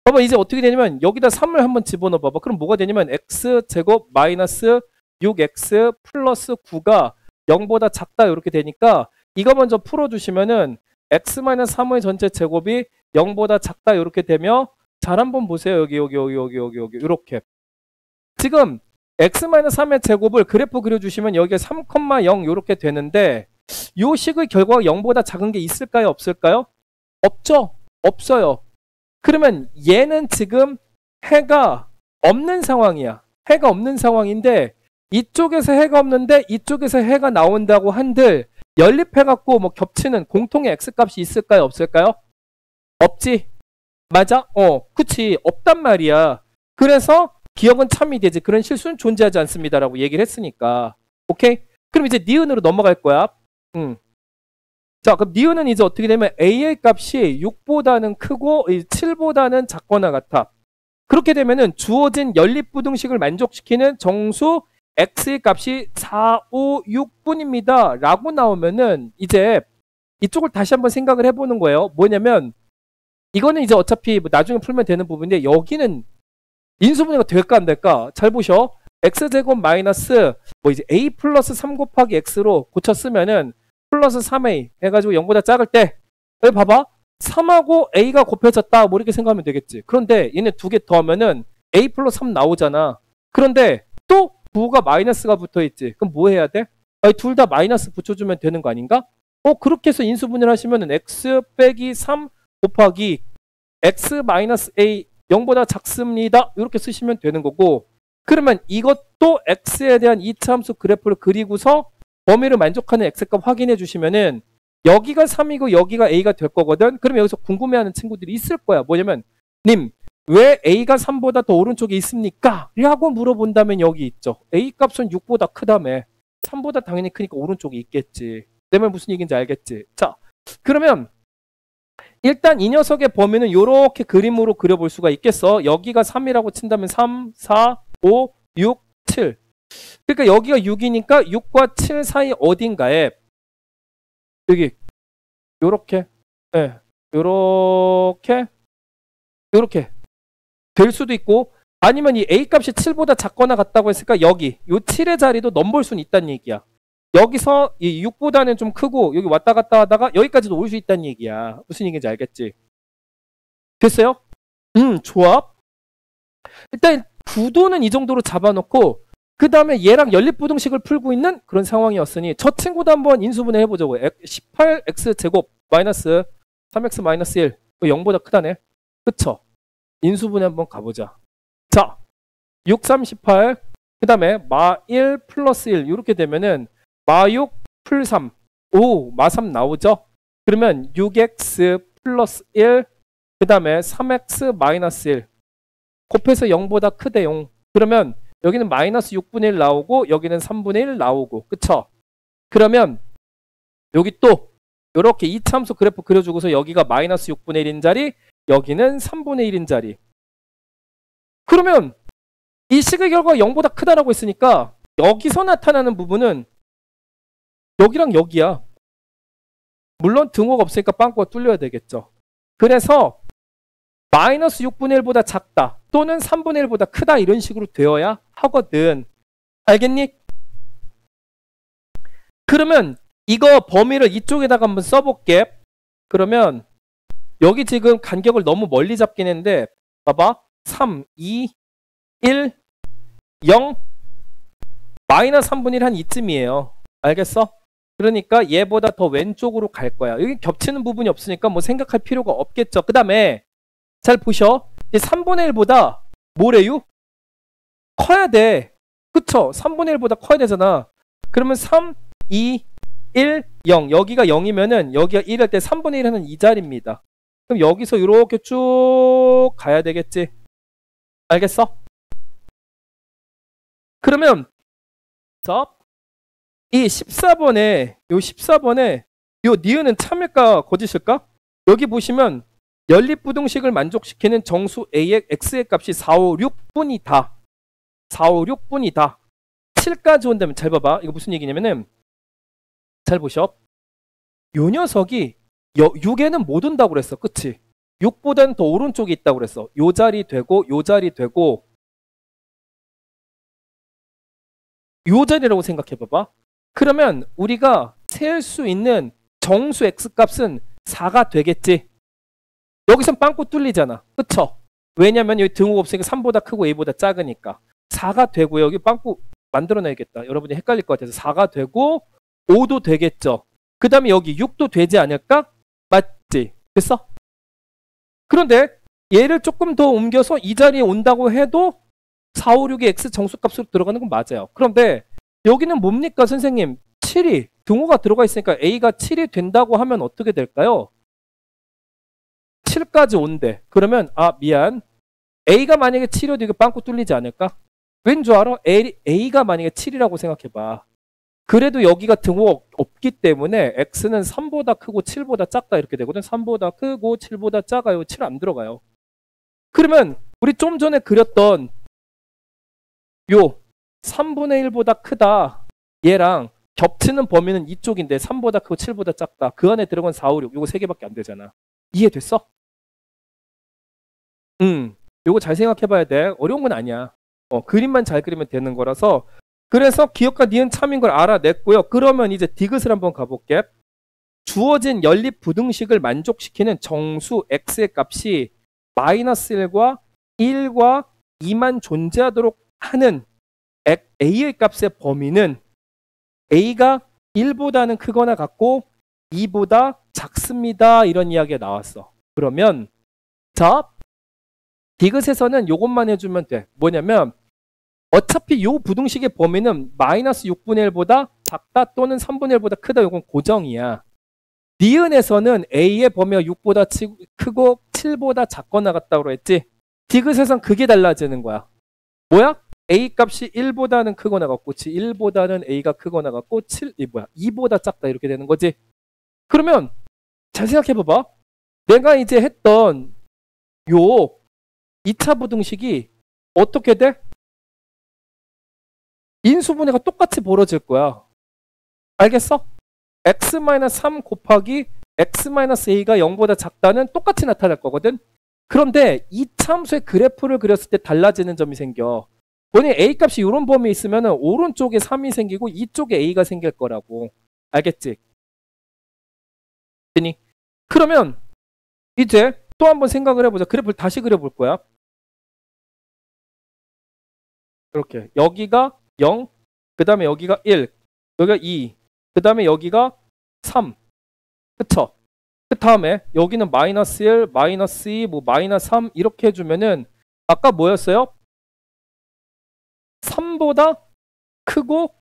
봐봐, 이제 어떻게 되냐면 여기다 3을 한번 집어넣어 봐봐. 그럼 뭐가 되냐면 x제곱 마이너스 6x 플러스 9가 0보다 작다 이렇게 되니까 이거 먼저 풀어주시면은 x 마이너스 3의 전체 제곱이 0보다 작다 이렇게 되며 잘 한번 보세요. 여기 이렇게. 지금 x 마이너스 3의 제곱을 그래프 그려주시면 여기가 3,0 이렇게 되는데 이 식의 결과가 0보다 작은 게 있을까요? 없을까요? 없죠? 없어요. 그러면 얘는 지금 해가 없는 상황이야. 해가 없는 상황인데 이쪽에서 해가 없는데 이쪽에서 해가 나온다고 한들 연립해갖고 뭐 겹치는 공통의 x값이 있을까요? 없을까요? 없지? 맞아? 그치. 없단 말이야. 그래서 기억은 참이 되지. 그런 실수는 존재하지 않습니다라고 얘기를 했으니까. 오케이? 그럼 이제 니은으로 넘어갈 거야. 자, 그럼 니은은 이제 어떻게 되면 a의 값이 6보다는 크고 7보다는 작거나 같아. 그렇게 되면은 주어진 연립부등식을 만족시키는 정수 x의 값이 4, 5, 6분입니다. 라고 나오면은 이제 이쪽을 다시 한번 생각을 해보는 거예요. 뭐냐면 이거는 이제 어차피 뭐 나중에 풀면 되는 부분인데 여기는 인수분해가 될까 안 될까? 잘 보셔. x제곱 마이너스 뭐 이제 a 플러스 3 곱하기 x로 고쳐 쓰면은 플러스 3a 해가지고 0보다 작을 때 여기 봐봐. 3하고 a가 곱해졌다 뭐 이렇게 생각하면 되겠지. 그런데 얘네 두 개 더하면은 a 플러스 3 나오잖아. 그런데 또 9가 마이너스가 붙어있지. 그럼 뭐 해야 돼? 둘 다 마이너스 붙여주면 되는 거 아닌가? 그렇게 해서 인수분해를 하시면은 x 빼기 3 곱하기 x 마이너스 a 0보다 작습니다. 이렇게 쓰시면 되는 거고, 그러면 이것도 x에 대한 이차함수 그래프를 그리고서 범위를 만족하는 x값 확인해 주시면은 여기가 3이고 여기가 a가 될 거거든. 그럼 여기서 궁금해하는 친구들이 있을 거야. 뭐냐면 님, 왜 a가 3보다 더 오른쪽에 있습니까? 라고 물어본다면 여기 있죠. a 값은 6보다 크다며. 3보다 당연히 크니까 오른쪽에 있겠지. 내 말 무슨 얘기인지 알겠지? 자, 그러면 일단 이 녀석의 범위는 이렇게 그림으로 그려볼 수가 있겠어. 여기가 3이라고 친다면 3, 4, 5, 6, 7. 그러니까 여기가 6이니까 6과 7 사이 어딘가에 여기 요렇게 요렇게 될 수도 있고, 아니면 이 a 값이 7보다 작거나 같다고 했으니까 여기 요 7의 자리도 넘볼 수는 있다는 얘기야. 여기서 이 6보다는 좀 크고 여기 왔다 갔다 하다가 여기까지도 올 수 있다는 얘기야. 무슨 얘기인지 알겠지? 됐어요? 좋아. 일단 구도는 이 정도로 잡아놓고 그 다음에 얘랑 연립부등식을 풀고 있는 그런 상황이었으니 저 친구도 한번 인수분해 해보자고. 18x제곱 마이너스 3x 마이너스 1 0보다 크다네. 그쵸? 인수분해 한번 가보자. 자, 6, 3, 18 그 다음에 마1 플러스 1 이렇게 되면은 마6 풀 3 오, 마3 나오죠? 그러면 6x 플러스 1 그 다음에 3x 마이너스 1 곱해서 0보다 크대 0. 그러면 여기는 마이너스 6분의 1 나오고 여기는 3분의 1 나오고, 그쵸? 그러면 여기 또 이렇게 이차함수 그래프 그려주고서 여기가 마이너스 6분의 1인 자리, 여기는 3분의 1인 자리. 그러면 이 식의 결과가 0보다 크다라고 했으니까 여기서 나타나는 부분은 여기랑 여기야. 물론 등호가 없으니까 빵꾸가 뚫려야 되겠죠. 그래서 마이너스 6분의 1보다 작다 또는 3분의 1보다 크다 이런 식으로 되어야 하거든. 알겠니? 그러면 이거 범위를 이쪽에다가 한번 써볼게. 그러면 여기 지금 간격을 너무 멀리 잡긴 했는데 봐봐. 3, 2, 1, 0 마이너스 3분의 1 한 이쯤이에요. 알겠어? 그러니까 얘보다 더 왼쪽으로 갈 거야. 여기 겹치는 부분이 없으니까 뭐 생각할 필요가 없겠죠. 그 다음에 잘 보셔. 3분의 1보다 뭐래요? 커야 돼. 그쵸? 3분의 1보다 커야 되잖아. 그러면 3, 2, 1, 0 여기가 0이면은 여기가 1 할 때 3분의 1 하는 이 자리입니다. 그럼 여기서 이렇게 쭉 가야 되겠지. 알겠어? 그러면 이 14번에 요 니은은 참일까 거짓일까? 여기 보시면 연립부등식을 만족시키는 정수 a의 x의 값이 4, 5, 6분이다. 4, 5, 6분이다. 7까지 온다면 잘 봐봐. 이거 무슨 얘기냐면은 잘 보셔. 요 녀석이 6에는 못 온다고 그랬어. 그치? 6보다는 더 오른쪽에 있다고 그랬어. 요 자리 되고 요 자리 되고 요 자리라고 생각해 봐봐. 그러면 우리가 셀 수 있는 정수 x값은 4가 되겠지. 여기선 빵꾸 뚫리잖아. 그쵸? 왜냐면 여기 등호가 없으니까 3보다 크고 a보다 작으니까 4가 되고요. 여기 빵꾸 만들어내야겠다. 여러분이 헷갈릴 것 같아서 4가 되고 5도 되겠죠. 그 다음에 여기 6도 되지 않을까? 맞지? 됐어? 그런데 얘를 조금 더 옮겨서 이 자리에 온다고 해도 4, 5, 6의 x 정수값으로 들어가는 건 맞아요. 그런데 여기는 뭡니까 선생님? 7이 등호가 들어가 있으니까 a가 7이 된다고 하면 어떻게 될까요? 7까지 온대. 그러면 미안. a가 만약에 7이어도 이거 빵꾸 뚫리지 않을까? 왠 줄 알아? a가 만약에 7이라고 생각해봐. 그래도 여기가 등호가 없기 때문에 x는 3보다 크고 7보다 작다 이렇게 되거든. 3보다 크고 7보다 작아요. 7 안 들어가요. 그러면 우리 좀 전에 그렸던 요 3분의 1보다 크다 얘랑 겹치는 범위는 이쪽인데 3보다 크고 7보다 작다. 그 안에 들어간 4, 5, 6 요거 3개밖에 안 되잖아. 이해됐어? 요거 잘 생각해 봐야 돼. 어려운 건 아니야. 그림만 잘 그리면 되는 거라서. 그래서 기억과 니은 참인 걸 알아냈고요. 그러면 이제 디귿을 한번 가볼게. 주어진 연립 부등식을 만족시키는 정수 x의 값이 마이너스 1과 1과 2만 존재하도록 하는 a의 값의 범위는 a가 1보다는 크거나 같고 2보다 작습니다. 이런 이야기가 나왔어. 그러면 자, 디귿에서는 이것만 해주면 돼. 뭐냐면 어차피 이 부등식의 범위는 마이너스 6분의 1보다 작다 또는 3분의 1보다 크다. 이건 고정이야. 니은에서는 a의 범위가 6보다 크고 7보다 작거나 같다고 했지. 디귿에선 그게 달라지는 거야. 뭐야? a 값이 1보다는 크거나 같고 1보다는 a가 크거나 같고 2보다 작다 이렇게 되는 거지. 그러면 잘 생각해 봐봐. 내가 이제 했던 요 2차 부등식이 어떻게 돼? 인수분해가 똑같이 벌어질 거야. 알겠어? x-3 곱하기 x-a가 0보다 작다는 똑같이 나타날 거거든. 그런데 이 참수의 그래프를 그렸을 때 달라지는 점이 생겨. 만약에 a 값이 이런 범위에 있으면 오른쪽에 3이 생기고 이쪽에 a가 생길 거라고. 알겠지? 그러면 이제 또 한번 생각을 해보자. 그래프를 다시 그려볼 거야. 이렇게 여기가 0, 그 다음에 여기가 1, 여기가 2, 그 다음에 여기가 3. 그쵸? 그 다음에 여기는 마이너스 1, 마이너스 2, 뭐 마이너스 3 이렇게 해주면은 아까 뭐였어요? 3보다 크고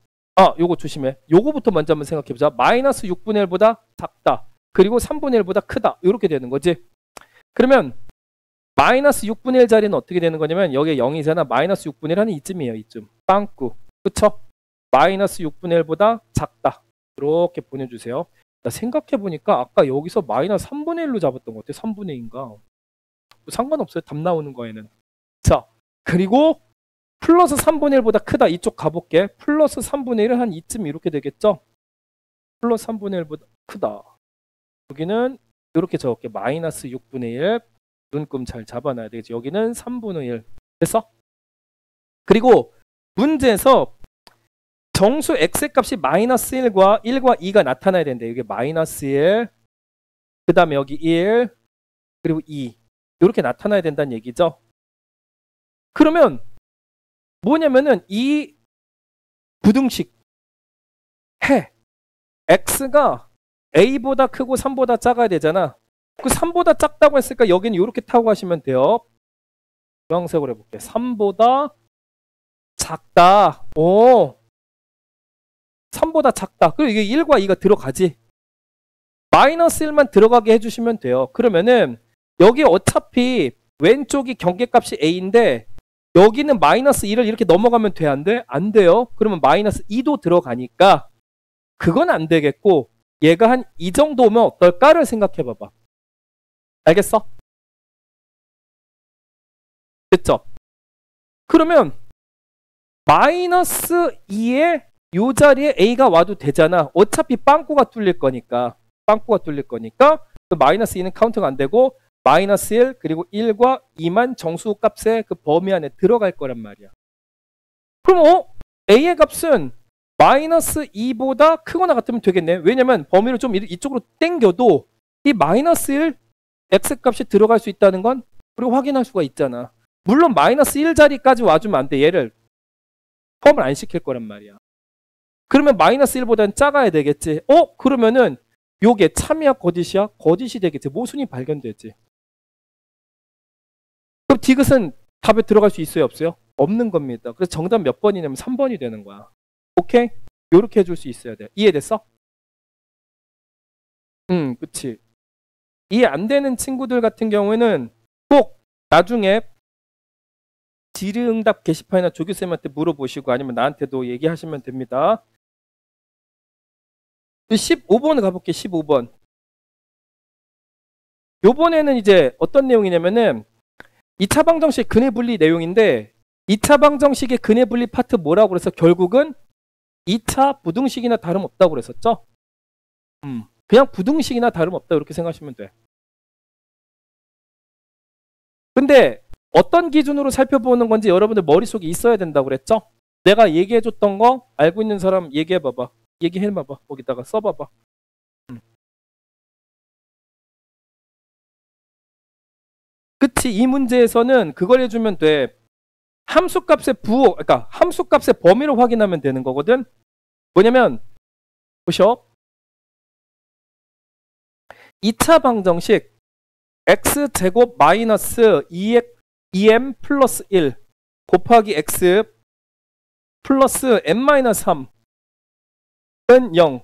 요거 조심해. 요거부터 먼저 한번 생각해보자. 마이너스 6분의 1보다 작다. 그리고 3분의 1보다 크다. 이렇게 되는 거지. 그러면 마이너스 6분의 1 자리는 어떻게 되는 거냐면 여기에 0이잖아. 마이너스 6분의 1은 이쯤이에요. 이쯤. 빵꾸. 그쵸? 마이너스 6분의 1보다 작다. 이렇게 보내주세요. 나 생각해보니까 아까 여기서 마이너스 3분의 1로 잡았던 것 같아. 3분의 2인가. 뭐 상관없어요. 답 나오는 거에는. 자, 그리고 플러스 3분의 1보다 크다. 이쪽 가볼게. 플러스 3분의 1은 한 이쯤 이렇게 되겠죠? 플러스 3분의 1보다 크다. 여기는 이렇게 적을게. 마이너스 6분의 1. 눈금 잘 잡아놔야 되겠지. 여기는 3분의 1. 됐어? 그리고 문제에서 정수 x의 값이 마이너스 1과 2가 나타나야 되는데 이게 마이너스 1, 그 다음에 여기 1, 그리고 2 이렇게 나타나야 된다는 얘기죠. 그러면 뭐냐면은 이 부등식 해 x가 a보다 크고 3보다 작아야 되잖아. 그 3보다 작다고 했으니까 여기는 이렇게 타고 가시면 돼요. 주황색으로 해볼게. 3보다 작다. 오, 3보다 작다. 그리고 이게 1과 2가 들어가지. 마이너스 1만 들어가게 해주시면 돼요. 그러면은 여기 어차피 왼쪽이 경계값이 a인데 여기는 마이너스 2를 이렇게 넘어가면 돼? 안 돼? 안 돼요. 그러면 마이너스 2도 들어가니까 그건 안 되겠고 얘가 한 이 정도 오면 어떨까를 생각해 봐봐. 알겠어? 됐죠? 그러면 마이너스 2에 요 자리에 a가 와도 되잖아. 어차피 빵꾸가 뚫릴 거니까. 빵꾸가 뚫릴 거니까 그 마이너스 2는 카운트가 안 되고 마이너스 1 그리고 1과 2만 정수 값의 그 범위 안에 들어갈 거란 말이야. 그럼 a의 값은 마이너스 2보다 크거나 같으면 되겠네. 왜냐면 범위를 좀 이쪽으로 당겨도 이 마이너스 1 x 값이 들어갈 수 있다는 건 우리가 확인할 수가 있잖아. 물론 마이너스 1 자리까지 와주면 안 돼. 얘를 포함을 안 시킬 거란 말이야. 그러면 마이너스 1보다는 작아야 되겠지. 그러면은 요게 참이야 거짓이야? 거짓이 되겠지. 모순이 발견되지. 그럼 디귿은 답에 들어갈 수 있어요? 없어요? 없는 겁니다. 그래서 정답 몇 번이냐면 3번이 되는 거야. 오케이? 요렇게 해줄 수 있어야 돼. 이해됐어? 그치. 이해 안 되는 친구들 같은 경우에는 꼭 나중에 질의응답 게시판이나 조교쌤한테 물어보시고 아니면 나한테도 얘기하시면 됩니다. 15번 가볼게. 15번. 요번에는 이제 어떤 내용이냐면은 2차 방정식 근해 분리 내용인데 2차 방정식의 근해 분리 파트 뭐라고 그래서 결국은 2차 부등식이나 다름없다고 그랬었죠? 그냥 부등식이나 다름없다 이렇게 생각하시면 돼. 근데 어떤 기준으로 살펴보는 건지 여러분들 머릿속에 있어야 된다고 그랬죠? 내가 얘기해줬던 거 알고 있는 사람 얘기해봐봐. 얘기해봐봐. 거기다가 써봐봐. 그치. 이 문제에서는 그걸 해주면 돼. 함수값의 그러니까 함수값의 범위를 확인하면 되는 거거든. 뭐냐면 보셔. 2차 방정식 x제곱 마이너스 2m 플러스 1 곱하기 x 플러스 m-3은 0.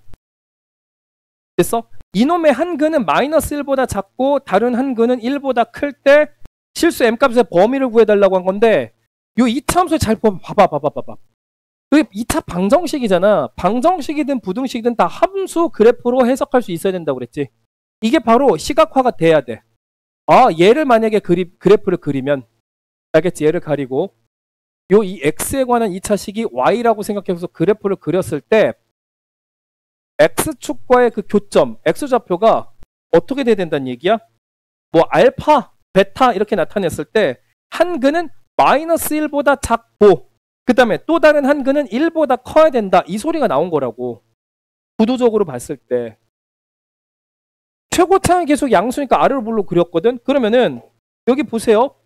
됐어? 이놈의 한 근은 마이너스 1보다 작고 다른 한 근은 1보다 클 때 실수 m값의 범위를 구해달라고 한 건데 요 2차 함수 잘 봐봐. 그게 2차 방정식이잖아. 방정식이든 부등식이든 다 함수 그래프로 해석할 수 있어야 된다고 그랬지. 이게 바로 시각화가 돼야 돼. 얘를 만약에 그래프를 그리면 알겠지? 얘를 가리고 이 x에 관한 2차식이 y라고 생각해서 그래프를 그렸을 때 x축과의 그 교점, x좌표가 어떻게 돼야 된다는 얘기야? 뭐 알파, 베타 이렇게 나타냈을 때 한 근은 마이너스 1보다 작고 그 다음에 또 다른 한 근은 1보다 커야 된다. 이 소리가 나온 거라고. 구도적으로 봤을 때. 최고차항 계속 양수니까 아래로 볼로 그렸거든. 그러면은 여기 보세요.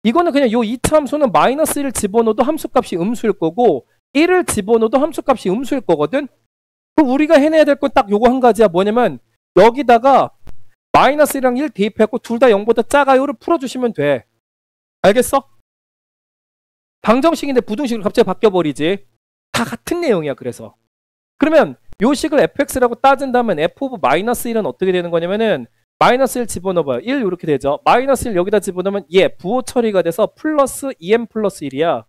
이거는 그냥 요 2차 함수는 마이너스 1 집어넣어도 함수값이 음수일 거고 1을 집어넣어도 함수값이 음수일 거거든. 그럼 우리가 해내야 될 건 딱 요거 한 가지야. 뭐냐면 여기다가 마이너스 1이랑 1 대입했고 둘 다 0보다 작아요를 풀어주시면 돼. 알겠어? 방정식인데 부등식으로 갑자기 바뀌어버리지. 다 같은 내용이야. 그래서 그러면 요 식을 fx라고 따진다면 f 오브 마이너스 1은 어떻게 되는 거냐면은 마이너스 1 집어넣어봐요. 1 이렇게 되죠. 마이너스 1 여기다 집어넣으면 부호 처리가 돼서 플러스 2m 플러스 1이야.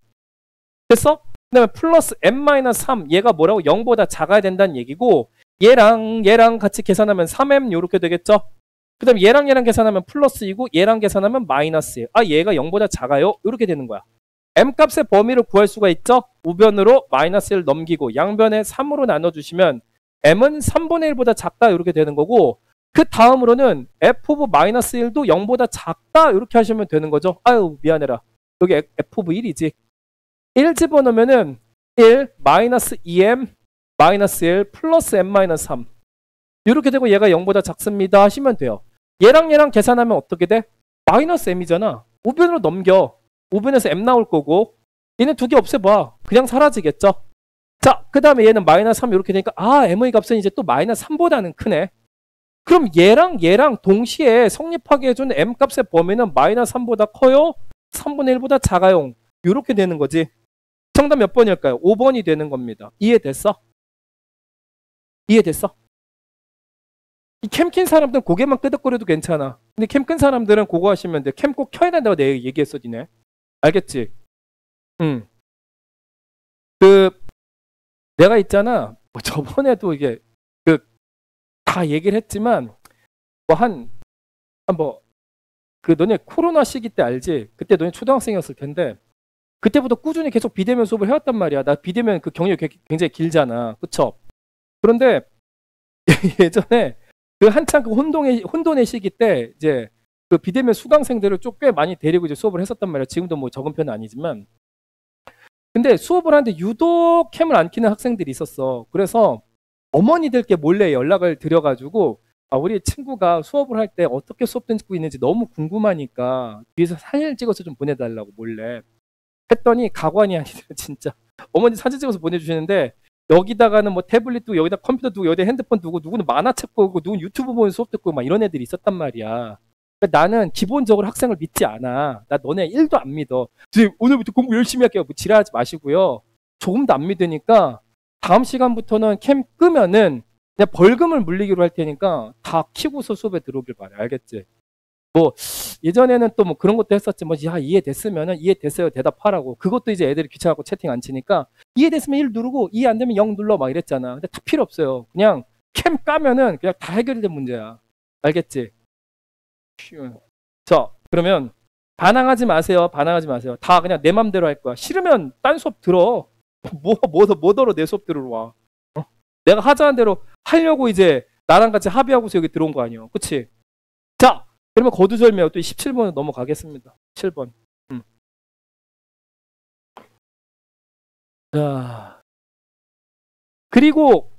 됐어? 그 다음에 플러스 m-3 얘가 뭐라고? 0보다 작아야 된다는 얘기고 얘랑 같이 계산하면 3m 이렇게 되겠죠? 그 다음에 얘랑 계산하면 플러스 2고 얘랑 계산하면 마이너스 1. 얘가 0보다 작아요? 이렇게 되는 거야. m값의 범위를 구할 수가 있죠? 우변으로 마이너스 1 넘기고 양변에 3으로 나눠주시면 m은 3분의 1보다 작다 이렇게 되는 거고 그 다음으로는 f 오브 마이너스 1도 0보다 작다 이렇게 하시면 되는 거죠. 아유 미안해라. 여기 f 오브 1이지. 1 집어넣으면은 1 마이너스 2m 마이너스 1 플러스 m-3 이렇게 되고 얘가 0보다 작습니다 하시면 돼요. 얘랑 계산하면 어떻게 돼? 마이너스 m이잖아. 우변으로 넘겨. 우변에서 m 나올 거고 얘는 두 개 없애봐. 그냥 사라지겠죠. 자, 그 다음에 얘는 마이너스 3 이렇게 되니까 m의 값은 이제 또 마이너스 3보다는 크네. 그럼 얘랑 동시에 성립하게 해주는 m값의 범위는 마이너스 3보다 커요? 3분의 1보다 작아요? 이렇게 되는 거지. 정답 몇 번일까요? 5번이 되는 겁니다. 이해됐어? 이해됐어? 이 캠 킨 사람들은 고개만 끄덕거려도 괜찮아. 근데 캠 끈 사람들은 그거 하시면 돼. 캠 꼭 켜야 된다고 내가 얘기했어, 니네. 알겠지? 내가 있잖아. 저번에도 이게 다 얘기를 했지만 너네 코로나 시기 때 알지? 그때 너네 초등학생이었을 텐데 그때부터 꾸준히 계속 비대면 수업을 해왔단 말이야. 나 비대면 그 경력이 굉장히 길잖아. 그쵸? 그런데 예전에 그 한창 그 혼돈의 시기 때 이제 그 비대면 수강생들을 좀 꽤 많이 데리고 이제 수업을 했었단 말이야. 지금도 뭐 적은 편은 아니지만. 근데 수업을 하는데 유독 캠을 안 켜는 학생들이 있었어. 그래서 어머니들께 몰래 연락을 드려가지고 우리 친구가 수업을 할 때 어떻게 수업 듣고 있는지 너무 궁금하니까 뒤에서 사진을 찍어서 좀 보내달라고 몰래 했더니 가관이 아니더라. 진짜 어머니 사진 찍어서 보내주시는데 여기다가는 뭐 태블릿 두고 여기다 컴퓨터 두고 여기다 핸드폰 두고 누구는 만화책 보고 누구는 유튜브 보는 수업 듣고 막 이런 애들이 있었단 말이야. 그러니까 나는 기본적으로 학생을 믿지 않아. 나 너네 1도 안 믿어. 오늘부터 공부 열심히 할게요. 뭐 지랄하지 마시고요. 조금도 안 믿으니까 다음 시간부터는 캠 끄면은 그냥 벌금을 물리기로 할 테니까 다 키고서 수업에 들어오길 바래. 알겠지? 뭐 예전에는 또 뭐 그런 것도 했었지. 뭐 이해됐으면은 이해됐어요 대답하라고. 그것도 이제 애들이 귀찮아갖고 채팅 안 치니까 이해됐으면 1 누르고 이해 안 되면 0 눌러 막 이랬잖아. 근데 다 필요 없어요. 그냥 캠 까면은 그냥 다 해결된 문제야. 알겠지? 자, 그러면 반항하지 마세요. 반항하지 마세요. 다 그냥 내 맘대로 할 거야. 싫으면 딴 수업 들어. 뭐더러 내 수업 들으러 와. 내가 하자는 대로 하려고 이제 나랑 같이 합의하고서 여기 들어온 거 아니에요. 그치? 자, 그러면 거두절미하고 또 17번으로 넘어가겠습니다. 7번. 자, 그리고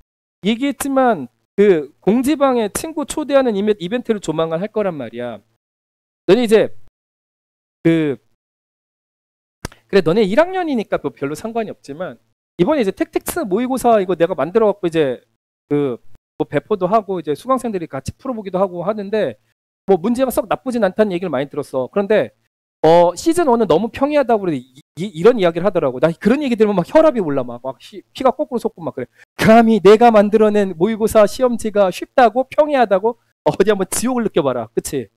얘기했지만 그 공지방에 친구 초대하는 이벤트를 조만간 할 거란 말이야. 너는 이제 그 그래 너네 1학년이니까 별로 상관이 없지만 이번에 이제 텍텍스 모의고사 이거 내가 만들어 갖고 이제 그 뭐 배포도 하고 이제 수강생들이 같이 풀어보기도 하고 하는데 뭐 문제가 썩 나쁘진 않다는 얘기를 많이 들었어. 그런데 시즌 1은 너무 평이하다고 그래 이런 이야기를 하더라고. 나 그런 얘기 들으면 막 혈압이 올라 막 피가 거꾸로 솟고 막 그래. 감히 내가 만들어낸 모의고사 시험지가 쉽다고 평이하다고 어디 한번 지옥을 느껴봐라. 그치?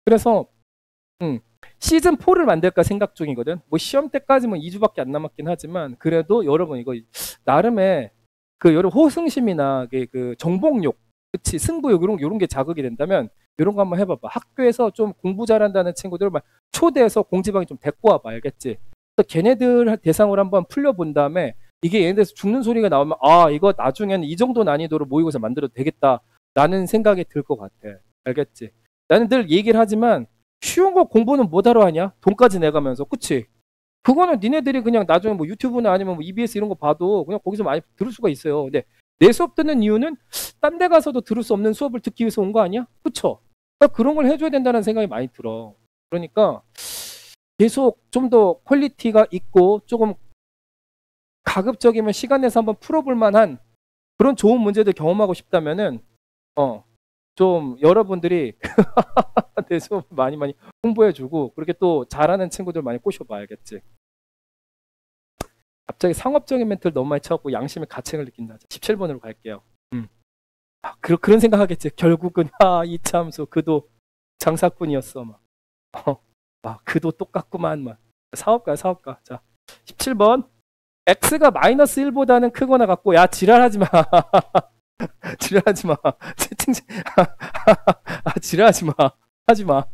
그래서 시즌 4를 만들까 생각 중이거든. 뭐 시험 때까지 뭐 2주밖에 안 남았긴 하지만 그래도 여러분 이거 나름의 그 여러분 호승심이나 그 정복욕, 그치 승부욕 이런 게 자극이 된다면 이런 거 한번 해봐봐. 학교에서 좀 공부 잘한다는 친구들 막 초대해서 공지방에 좀 데리고 와봐. 알겠지? 그래서 걔네들 대상으로 한번 풀려본 다음에 이게 얘네들에서 죽는 소리가 나오면 아 이거 나중에는 이 정도 난이도로 모의고사 만들어도 되겠다라는 생각이 들 것 같아. 알겠지? 나는 늘 얘기를 하지만 쉬운 거 공부는 뭐하러 하냐? 돈까지 내가면서. 그치? 그거는 니네들이 그냥 나중에 뭐 유튜브나 아니면 뭐 EBS 이런 거 봐도 그냥 거기서 많이 들을 수가 있어요. 근데 내 수업 듣는 이유는 딴 데 가서도 들을 수 없는 수업을 듣기 위해서 온 거 아니야? 그쵸? 그러니까 그런 걸 해줘야 된다는 생각이 많이 들어. 그러니까 계속 좀 더 퀄리티가 있고 조금 가급적이면 시간 내서 한번 풀어볼 만한 그런 좋은 문제들 경험하고 싶다면은 좀 여러분들이 내 수업 많이 홍보해주고 그렇게 또 잘하는 친구들 많이 꼬셔봐. 알겠지? 갑자기 상업적인 멘트를 너무 많이 쳐갖고 양심의 가책을 느낀다. 17번으로 갈게요. 그런 생각하겠지. 결국은 이참수 그도 장사꾼이었어. 그도 똑같구만. 사업가야 사업가. 자 17번 x가 마이너스 1보다는 크거나 같고 야 지랄하지 마. 지랄하지 마. 채팅창 지랄하지 마. 하지 마.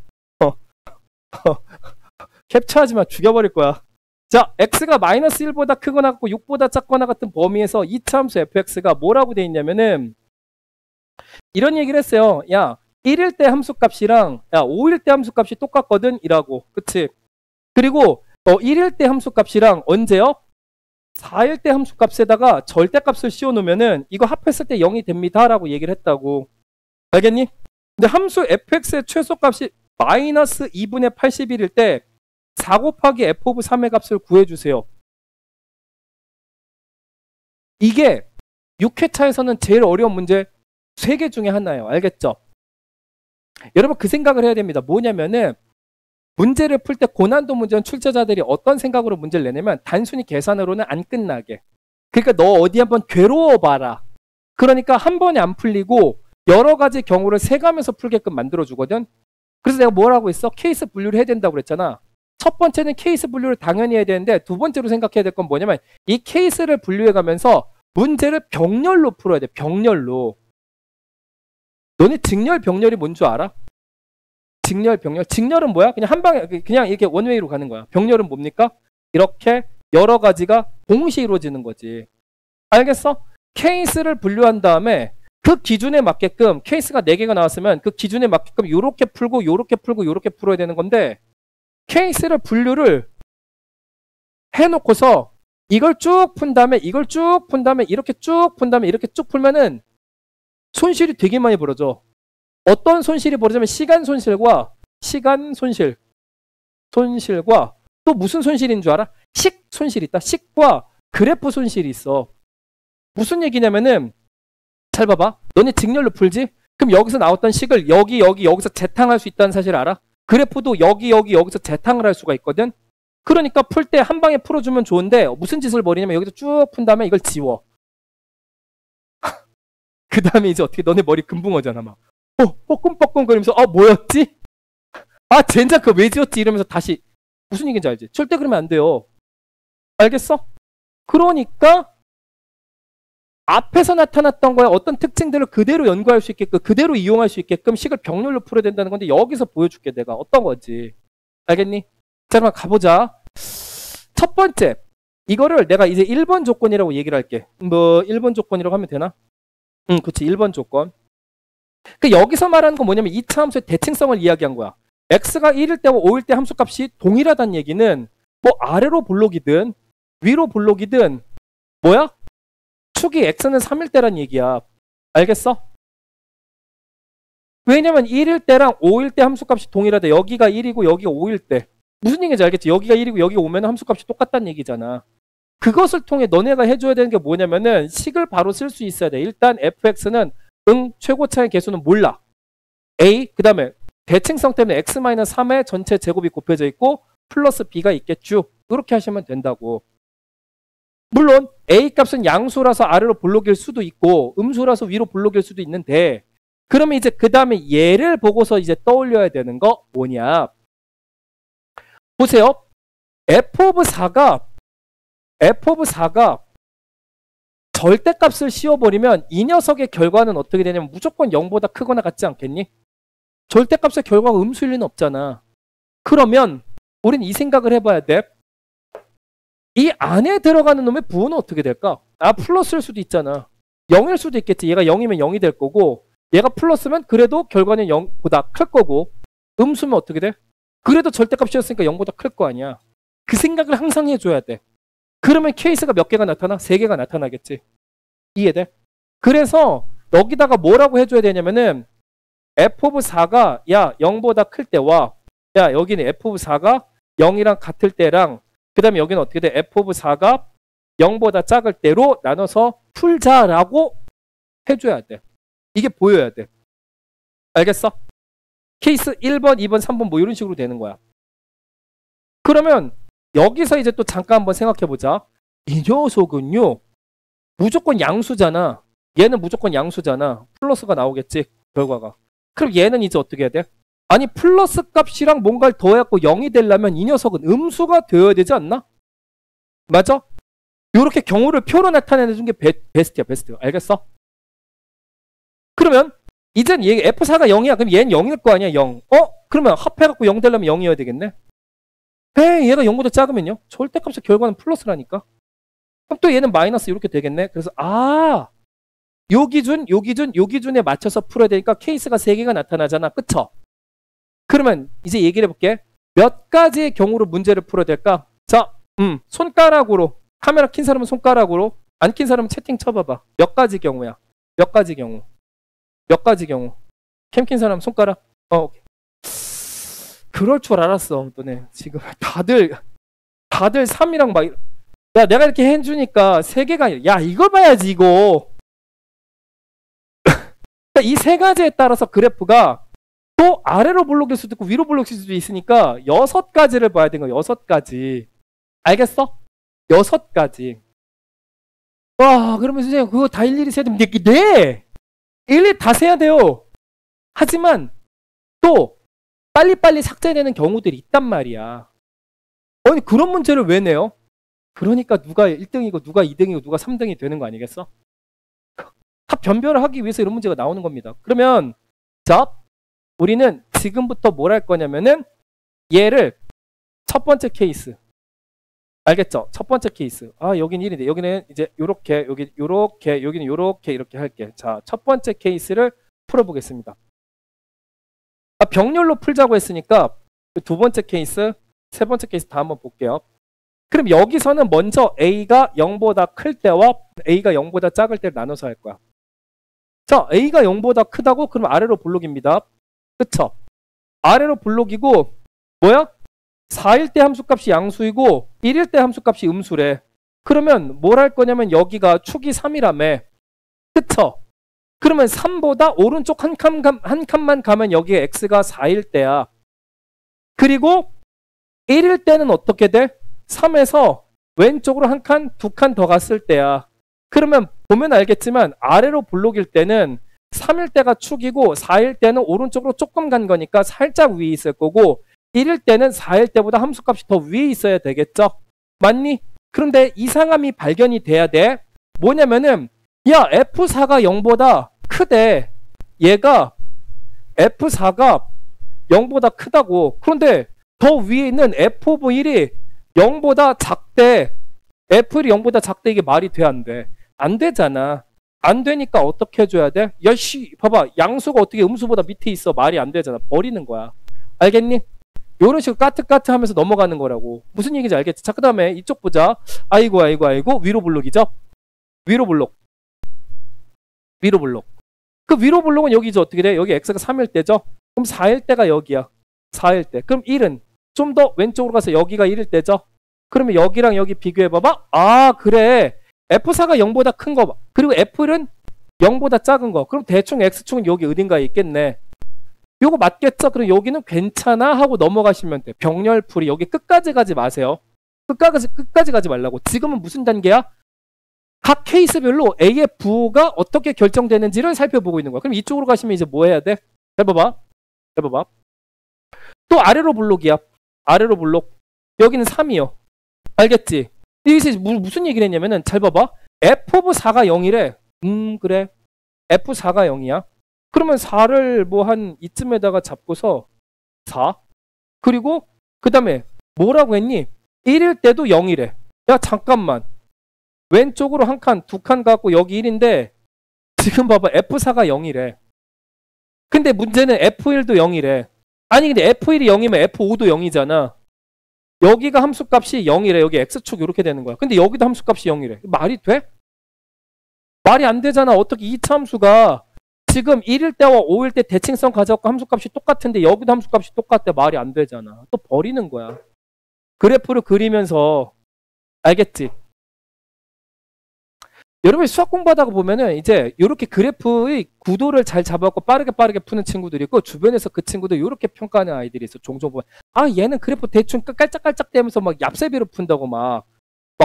캡처하지 마. 죽여버릴 거야. 자, x가 마이너스 1보다 크거나 같고 6보다 작거나 같은 범위에서 이차함수 fx가 뭐라고 돼 있냐면은 이런 얘기를 했어요. 야, 1일 때 함수값이랑 5일 때 함수값이 똑같거든 이라고. 그치? 그리고 1일 때 함수값이랑 언제요? 4일 때 함수값에다가 절대값을 씌워놓으면은 이거 합했을 때 0이 됩니다 라고 얘기를 했다고. 알겠니? 근데 함수 fx의 최소값이 마이너스 2분의 81일 때 4 곱하기 f 오브 3의 값을 구해주세요. 이게 6회차에서는 제일 어려운 문제 3개 중에 하나예요. 알겠죠? 여러분 그 생각을 해야 됩니다. 뭐냐면은 문제를 풀 때 고난도 문제는 출제자들이 어떤 생각으로 문제를 내냐면 단순히 계산으로는 안 끝나게. 그러니까 너 어디 한번 괴로워봐라. 그러니까 한 번에 안 풀리고 여러 가지 경우를 세가면서 풀게끔 만들어주거든. 그래서 내가 뭐라고 했어? 케이스 분류를 해야 된다고 그랬잖아. 첫 번째는 케이스 분류를 당연히 해야 되는데 두 번째로 생각해야 될 건 뭐냐면 이 케이스를 분류해가면서 문제를 병렬로 풀어야 돼. 병렬로. 너네 직렬, 병렬이 뭔 줄 알아? 직렬, 병렬. 직렬은 뭐야? 그냥 한 방에 그냥 이렇게 원웨이로 가는 거야. 병렬은 뭡니까? 이렇게 여러 가지가 동시에 이루어지는 거지. 알겠어? 케이스를 분류한 다음에 그 기준에 맞게끔 케이스가 4개가 나왔으면 그 기준에 맞게끔 요렇게 풀고 요렇게 풀고 요렇게 풀어야 되는 건데 케이스를 분류를 해놓고서 이걸 쭉 푼 다음에 이걸 쭉 푼 다음에 이렇게 쭉 푼 다음에 이렇게 쭉 풀면은 손실이 되게 많이 벌어져. 어떤 손실이 벌어지면 시간 손실과 또 무슨 손실인 줄 알아? 식 손실이 있다. 식과 그래프 손실이 있어. 무슨 얘기냐면은 잘 봐봐. 너네 직렬로 풀지? 그럼 여기서 나왔던 식을 여기서 재탕할 수 있다는 사실 알아? 그래프도 여기서 재탕을 할 수가 있거든. 그러니까 풀 때 한 방에 풀어주면 좋은데 무슨 짓을 벌이냐면 여기서 쭉 푼 다음에 이걸 지워. 그 다음에 이제 어떻게 너네 머리 금붕어잖아 막. 뻐끔뻐끔 거리면서 뭐였지? 젠장 그거 왜 지웠지? 이러면서 다시 무슨 얘기인지 알지? 절대 그러면 안 돼요. 알겠어? 그러니까 앞에서 나타났던 거에 어떤 특징들을 그대로 연구할 수 있게끔 그대로 이용할 수 있게끔 식을 병렬로 풀어야 된다는 건데 여기서 보여줄게 내가 어떤 건지. 알겠니? 자 그럼 가보자. 첫 번째 이거를 내가 이제 1번 조건이라고 얘기를 할게. 뭐 1번 조건이라고 하면 되나? 그치 1번 조건. 그 여기서 말하는 건 뭐냐면 이차 함수의 대칭성을 이야기한 거야. x가 1일 때와 5일 때 함수값이 동일하다는 얘기는 뭐 아래로 볼록이든 위로 볼록이든 뭐야? 축이 x는 3일 때란 얘기야. 알겠어? 왜냐면 1일 때랑 5일 때 함수값이 동일하다. 여기가 1이고 여기가 5일 때. 무슨 얘기인지 알겠지? 여기가 1이고 여기가 5면 함수값이 똑같다는 얘기잖아. 그것을 통해 너네가 해줘야 되는 게 뭐냐면은 식을 바로 쓸 수 있어야 돼. 일단 fx는 최고차의 개수는 몰라. a 그 다음에 대칭성 때문에 x-3의 전체 제곱이 곱해져 있고 플러스 b가 있겠죠. 이렇게 하시면 된다고. 물론 a 값은 양수라서 아래로 볼록일 수도 있고 음수라서 위로 볼록일 수도 있는데 그러면 이제 그 다음에 얘를 보고서 이제 떠올려야 되는 거 뭐냐. 보세요. f of 4가 절대값을 씌워버리면 이 녀석의 결과는 어떻게 되냐면 무조건 0보다 크거나 같지 않겠니? 절대값의 결과가 음수일 리는 없잖아. 그러면 우린 이 생각을 해봐야 돼. 이 안에 들어가는 놈의 부호는 어떻게 될까? 플러스일 수도 있잖아. 0일 수도 있겠지. 얘가 0이면 0이 될 거고 얘가 플러스면 그래도 결과는 0보다 클 거고 음수면 어떻게 돼? 그래도 절대값이었으니까 0보다 클 거 아니야. 그 생각을 항상 해줘야 돼. 그러면 케이스가 몇 개가 나타나? 3개가 나타나겠지. 이해돼? 그래서 여기다가 뭐라고 해줘야 되냐면은 f of 4가 야 0보다 클 때와 야 여기는 f of 4가 0이랑 같을 때랑 그 다음에 여기는 어떻게 돼? f of 4가 0보다 작을 때로 나눠서 풀자라고 해줘야 돼. 이게 보여야 돼. 알겠어? 케이스 1번, 2번, 3번 뭐 이런 식으로 되는 거야. 그러면 여기서 이제 또 잠깐 한번 생각해보자. 이 녀석은요. 무조건 양수잖아. 얘는 무조건 양수잖아. 플러스가 나오겠지. 결과가. 그럼 얘는 이제 어떻게 해야 돼? 아니 플러스 값이랑 뭔가를 더해갖고 0이 되려면 이 녀석은 음수가 되어야 되지 않나? 맞아? 이렇게 경우를 표로 나타내는 게 베스트야. 베스트. 알겠어? 그러면 이젠 얘 F4가 0이야. 그럼 얘는 0일 거 아니야. 0. 그러면 합해갖고 0 되려면 0이어야 되겠네. 얘가 0보다 작으면요. 절대값의 결과는 플러스라니까. 그럼 또 얘는 마이너스 이렇게 되겠네. 그래서 요 기준에 맞춰서 풀어야 되니까 케이스가 3개가 나타나잖아. 그쵸? 그러면 이제 얘기를 해볼게. 몇 가지의 경우로 문제를 풀어야 될까? 자, 손가락으로. 카메라 킨 사람은 손가락으로. 안 킨 사람은 채팅 쳐봐봐. 몇 가지 경우야. 몇 가지 경우. 캠 킨 사람 손가락. 오케이. 그럴 줄 알았어. 너네 지금 다들 3이랑 막 야 내가 이렇게 해주니까 3개가 아니라 야 이걸 봐야지 이거. 이 3가지에 따라서 그래프가 또 아래로 볼록일 수도 있고 위로 볼록일 수도 있으니까 6가지를 봐야 되는 거야. 6가지. 알겠어? 6가지. 와 그러면 선생님 그거 다 일일이 세야 되면 네! 일일이 다 세야 돼요. 하지만 또 빨리빨리 삭제되는 경우들이 있단 말이야. 아니 그런 문제를 왜 내요? 그러니까 누가 1등이고 누가 2등이고 누가 3등이 되는 거 아니겠어? 다 변별을 하기 위해서 이런 문제가 나오는 겁니다. 그러면 자 우리는 지금부터 뭘 할 거냐면은 얘를 첫 번째 케이스 알겠죠? 첫 번째 케이스 여기는 1인데 여기는 이제 요렇게 여기 요렇게 여기는 요렇게 이렇게 할게. 자 첫 번째 케이스를 풀어보겠습니다. 병렬로 풀자고 했으니까 두 번째 케이스, 세 번째 케이스 다 한번 볼게요. 그럼 여기서는 먼저 A가 0보다 클 때와 A가 0보다 작을 때를 나눠서 할 거야. 자, A가 0보다 크다고? 그럼 아래로 볼록입니다. 그쵸? 아래로 볼록이고 뭐야? 4일 때 함수값이 양수이고 1일 때 함수값이 음수래. 그러면 뭘 할 거냐면 여기가 축이 3이라며. 그쵸? 그러면 3보다 오른쪽 한 칸만 가면 여기에 x가 4일 때야. 그리고 1일 때는 어떻게 돼? 3에서 왼쪽으로 한 칸, 2칸 더 갔을 때야. 그러면 보면 알겠지만 아래로 볼록일 때는 3일 때가 축이고 4일 때는 오른쪽으로 조금 간 거니까 살짝 위에 있을 거고 1일 때는 4일 때보다 함수값이 더 위에 있어야 되겠죠? 맞니? 그런데 이상함이 발견이 돼야 돼. 뭐냐면은 야 F4가 0보다 크대. 얘가 F4가 0보다 크다고. 그런데 더 위에 있는 F 오브 1이 0보다 작대. F1이 0보다 작대. 이게 말이 돼 안 돼? 안 되잖아. 안 되니까 어떻게 해줘야 돼? 야씨 봐봐 양수가 어떻게 음수보다 밑에 있어. 말이 안 되잖아. 버리는 거야. 알겠니? 이런 식으로 까트까트 하면서 넘어가는 거라고. 무슨 얘기인지 알겠지? 자 그 다음에 이쪽 보자. 아이고 위로 볼록이죠? 위로 볼록. 그 위로 볼록은 여기 이제 어떻게 돼? 여기 x가 3일 때죠? 그럼 4일 때가 여기야. 4일 때. 그럼 1은 좀 더 왼쪽으로 가서 여기가 1일 때죠. 그러면 여기랑 여기 비교해봐봐. 아, 그래. F4가 0보다 큰 거. 그리고 F1은 0보다 작은 거. 그럼 대충 X축은 여기 어딘가에 있겠네. 요거 맞겠죠? 그럼 여기는 괜찮아 하고 넘어가시면 돼. 병렬풀이 여기 끝까지 가지 마세요. 끝까지 가지 말라고. 지금은 무슨 단계야? 각 케이스별로 A의 부가 어떻게 결정되는지를 살펴보고 있는 거야. 그럼 이쪽으로 가시면 이제 뭐 해야 돼? 해봐봐. 또 아래로 블록이야. 아래로 블록. 여기는 3이요. 알겠지? 여기서 무슨 얘기를 했냐면은 잘 봐봐. F4가 0이래. 그래. F4가 0이야. 그러면 4를 뭐 한 이쯤에다가 잡고서 4. 그리고 그 다음에 뭐라고 했니? 1일 때도 0이래. 야 잠깐만. 왼쪽으로 한 칸, 두 칸 갖고 여기 1인데 지금 봐봐. F4가 0이래. 근데 문제는 F1도 0이래. 아니 근데 F1이 0이면 F5도 0이잖아. 여기가 함수값이 0이래. 여기 X축 이렇게 되는 거야. 근데 여기도 함수값이 0이래. 말이 돼? 말이 안 되잖아. 어떻게 이 함수가 지금 1일 때와 5일 때 대칭성 가져갖고 함수값이 똑같은데 여기도 함수값이 똑같대. 말이 안 되잖아. 또 버리는 거야. 그래프를 그리면서 알겠지? 여러분이 수학 공부하다가 보면은 이제 이렇게 그래프의 구도를 잘 잡아갖고 빠르게 푸는 친구들이 있고 주변에서 그 친구들 이렇게 평가하는 아이들이 있어. 종종 보면 아 얘는 그래프 대충 깔짝깔짝 대면서 막 얍새비로 푼다고 막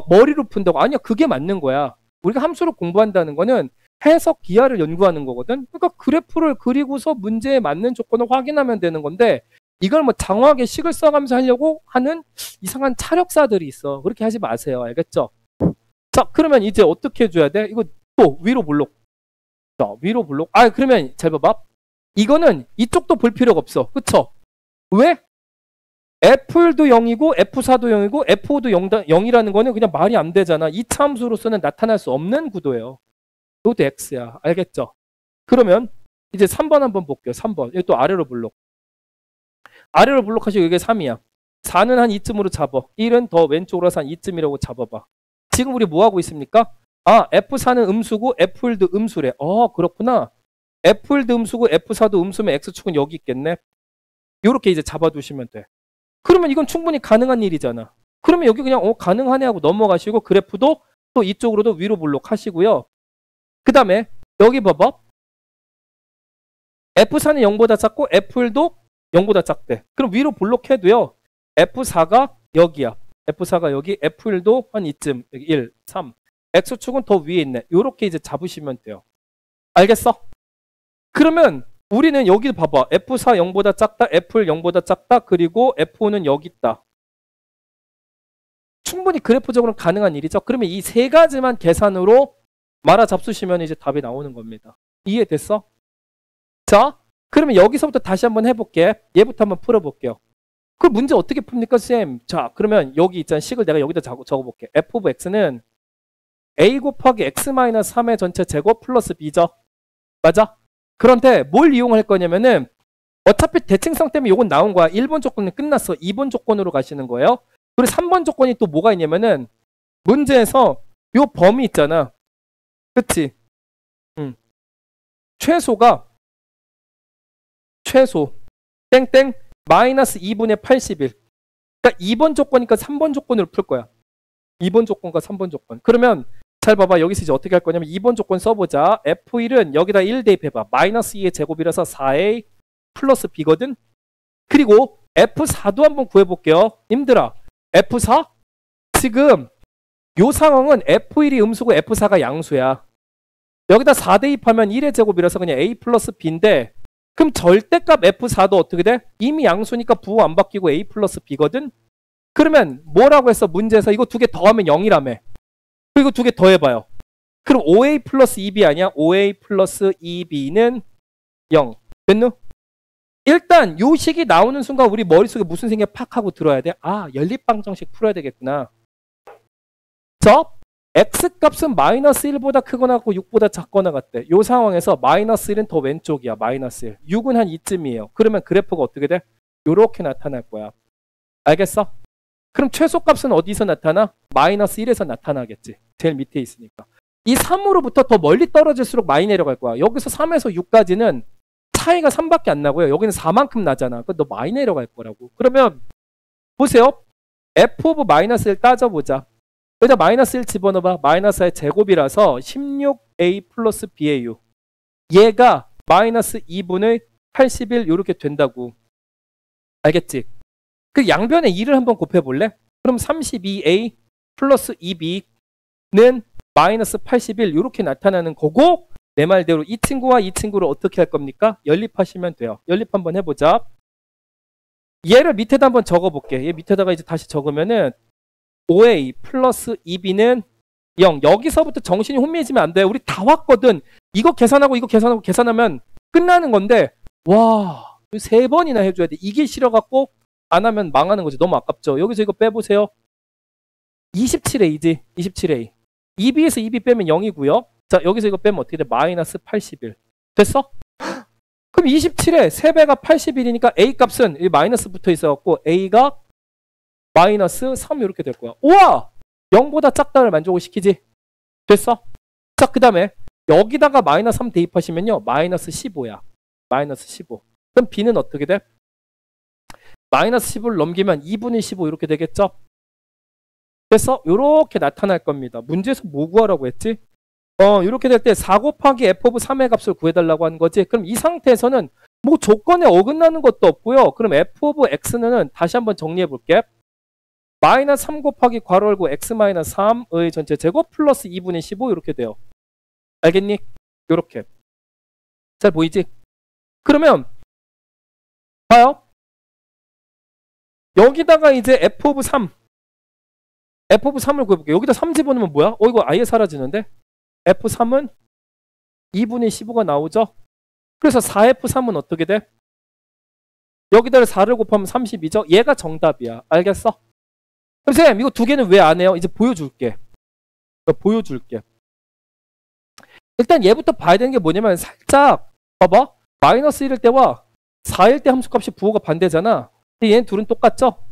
머리로 푼다고. 아니야 그게 맞는 거야. 우리가 함수를 공부한다는 거는 해석 기하를 연구하는 거거든. 그러니까 그래프를 그리고서 문제에 맞는 조건을 확인하면 되는 건데 이걸 뭐 장황하게 식을 써가면서 하려고 하는 이상한 차력사들이 있어. 그렇게 하지 마세요. 알겠죠? 자, 그러면 이제 어떻게 해줘야 돼? 이거 또 위로 블록. 자, 위로 블록. 아, 그러면 잘 봐봐. 이거는 이쪽도 볼 필요가 없어. 그쵸? 왜? F1도 0이고 F4도 0이고 F5도 0이라는 거는 그냥 말이 안 되잖아. 이차 함수로서는 나타날 수 없는 구도예요. 이것도 X야. 알겠죠? 그러면 이제 3번 한번 볼게요. 3번. 여기 또 아래로 블록. 아래로 블록하시고 이게 3이야. 4는 한 이쯤으로 잡아. 1은 더 왼쪽으로 해서 한 이쯤이라고 잡아봐. 지금 우리 뭐 하고 있습니까? 아, F4는 음수고 F1도 음수래. 그렇구나. F1도 음수고 F4도 음수면 X축은 여기 있겠네. 이렇게 이제 잡아두시면 돼. 그러면 이건 충분히 가능한 일이잖아. 그러면 여기 그냥 가능하네 하고 넘어가시고 그래프도 또 이쪽으로도 위로 블록 하시고요. 그 다음에 여기 봐봐. F4는 0보다 작고 F1도 0보다 작대. 그럼 위로 블록해도요. F4가 여기야. F4가 여기, F1도 한 이쯤, 여기 1, 3. X축은 더 위에 있네. 요렇게 이제 잡으시면 돼요. 알겠어? 그러면 우리는 여기 봐봐. F4 0보다 작다, F1 0보다 작다, 그리고 F5는 여기 있다. 충분히 그래프적으로 가능한 일이죠. 그러면 이 세 가지만 계산으로 말아 잡수시면 이제 답이 나오는 겁니다. 이해됐어? 자, 그러면 여기서부터 다시 한번 해볼게. 얘부터 한번 풀어볼게요. 그 문제 어떻게 풉니까, 쌤? 자, 그러면 여기 있잖아. 식을 내가 여기다 적어볼게. f of x는 a 곱하기 x-3의 전체 제곱 플러스 b죠. 맞아? 그런데 뭘 이용할 거냐면은 어차피 대칭성 때문에 이건 나온 거야. 1번 조건은 끝났어. 2번 조건으로 가시는 거예요. 그리고 3번 조건이 또 뭐가 있냐면은 문제에서 요 범위 있잖아. 그치? 최소 땡땡 마이너스 2분의 81. 그러니까 2번 조건이니까 3번 조건으로 풀 거야. 2번 조건과 3번 조건. 그러면 잘 봐봐. 여기서 이제 어떻게 할 거냐면 2번 조건 써보자. F1은 여기다 1 대입해봐. 마이너스 2의 제곱이라서 4A 플러스 B거든. 그리고 F4도 한번 구해볼게요. 님들아. F4? 지금 요 상황은 F1이 음수고 F4가 양수야. 여기다 4 대입하면 1의 제곱이라서 그냥 A 플러스 B인데 그럼 절대값 F4도 어떻게 돼? 이미 양수니까 부호 안 바뀌고 A 플러스 B거든? 그러면 뭐라고 했어? 문제에서 이거 두 개 더하면 0이라며. 그리고 두 개 더해봐요. 그럼 5A 플러스 2B 아니야? 5A 플러스 2B는 0. 됐누? 일단 요 식이 나오는 순간 우리 머릿속에 무슨 생각 팍 하고 들어야 돼? 아, 연립방정식 풀어야 되겠구나. 자, X값은 마이너스 1보다 크거나 같고 6보다 작거나 같대. 요 상황에서 마이너스 1은 더 왼쪽이야. 마이너스 1. 6은 한 이쯤이에요. 그러면 그래프가 어떻게 돼? 요렇게 나타날 거야. 알겠어? 그럼 최소값은 어디서 나타나? 마이너스 1에서 나타나겠지. 제일 밑에 있으니까. 이 3으로부터 더 멀리 떨어질수록 많이 내려갈 거야. 여기서 3에서 6까지는 차이가 3밖에 안 나고요. 여기는 4만큼 나잖아. 그럼 너 많이 내려갈 거라고. 그러면 보세요. f 오브 마이너스 1 따져보자. 여기다 마이너스 1 집어넣어봐. 마이너스의 제곱이라서 16a 플러스 bau. 얘가 마이너스 2분의 81 이렇게 된다고. 알겠지? 그 양변에 2를 한번 곱해볼래? 그럼 32a 플러스 2b는 마이너스 81 이렇게 나타나는 거고, 내 말대로 이 친구와 이 친구를 어떻게 할 겁니까? 연립하시면 돼요. 연립 한번 해보자. 얘를 밑에다 한번 적어볼게. 얘 밑에다가 이제 다시 적으면은 5a 플러스 2b는 0. 여기서부터 정신이 혼미해지면 안 돼. 우리 다 왔거든. 이거 계산하고 이거 계산하고 계산하면 끝나는 건데, 와, 3번이나 해줘야 돼. 이게 싫어갖고 안 하면 망하는 거지. 너무 아깝죠. 여기서 이거 빼보세요. 27a지. 27a. 2b에서 2b 빼면 0이고요. 자, 여기서 이거 빼면 어떻게 돼? 마이너스 81. 됐어? 그럼 27에 3배가 81이니까 a 값은 이 마이너스 붙어 있어갖고 a가 마이너스 3 이렇게 될 거야. 우와! 0보다 작다를 만족을 시키지. 됐어? 자, 그 다음에 여기다가 마이너스 3 대입하시면요. 마이너스 15야. 마이너스 15. 그럼 b는 어떻게 돼? 마이너스 15를 넘기면 2분의 15 이렇게 되겠죠? 됐어? 이렇게 나타날 겁니다. 문제에서 뭐 구하라고 했지? 이렇게 될 때 4 곱하기 f 오브 3의 값을 구해달라고 하는 거지. 그럼 이 상태에서는 뭐 조건에 어긋나는 것도 없고요. 그럼 f 오브 x는 다시 한번 정리해 볼게. 마이너스 3 곱하기 괄호 열고 x 마이너스 3의 전체 제곱 플러스 2분의 15 이렇게 돼요. 알겠니? 이렇게. 잘 보이지? 그러면 봐요. 여기다가 이제 f 오브 3 F3을 구해볼게요. 여기다 3 집어넣으면 뭐야? 이거 아예 사라지는데? F3은 2분의 15가 나오죠? 그래서 4F3은 어떻게 돼? 여기다 4를 곱하면 32죠? 얘가 정답이야. 알겠어? 그럼 쌤, 이거 두 개는 왜 안 해요? 이제 보여줄게. 보여줄게. 일단 얘부터 봐야 되는 게 뭐냐면 살짝 봐봐. 마이너스 1일 때와 4일 때 함수값이 부호가 반대잖아. 근데 얘는 둘은 똑같죠?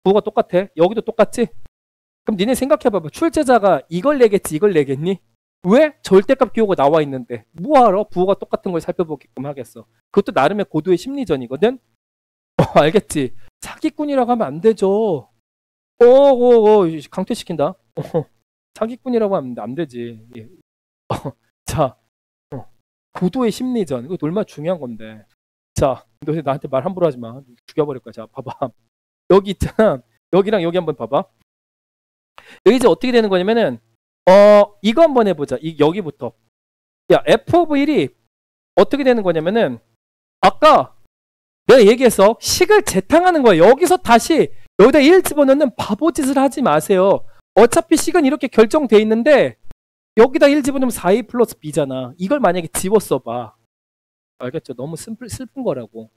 부호가 똑같아. 여기도 똑같지? 그럼 니네 생각해봐봐. 출제자가 이걸 내겠지, 이걸 내겠니? 왜? 절대값 기호가 나와 있는데 뭐하러 부호가 똑같은 걸 살펴보게끔 하겠어. 그것도 나름의 고도의 심리전이거든. 알겠지? 사기꾼이라고 하면 안 되죠. 강퇴시킨다. 사기꾼이라고 하면 안 되지. 자, 고도의 심리전. 이거 얼마나 중요한 건데. 자, 너 나한테 말 함부로 하지 마. 죽여버릴 거야. 자, 봐봐. 여기 있잖아. 여기랑 여기 한번 봐봐. 여기 이제 어떻게 되는 거냐면은 이거 한번 해보자. 여기부터. 야, f 오브 1이 어떻게 되는 거냐면은 아까 내가 얘기했어. 식을 재탕하는 거야. 여기서 다시 여기다 1 집어넣는 바보짓을 하지 마세요. 어차피 식은 이렇게 결정돼 있는데 여기다 1 집어넣으면 4a 플러스 b잖아. 이걸 만약에 집어써봐. 알겠죠? 너무 슬픈 거라고.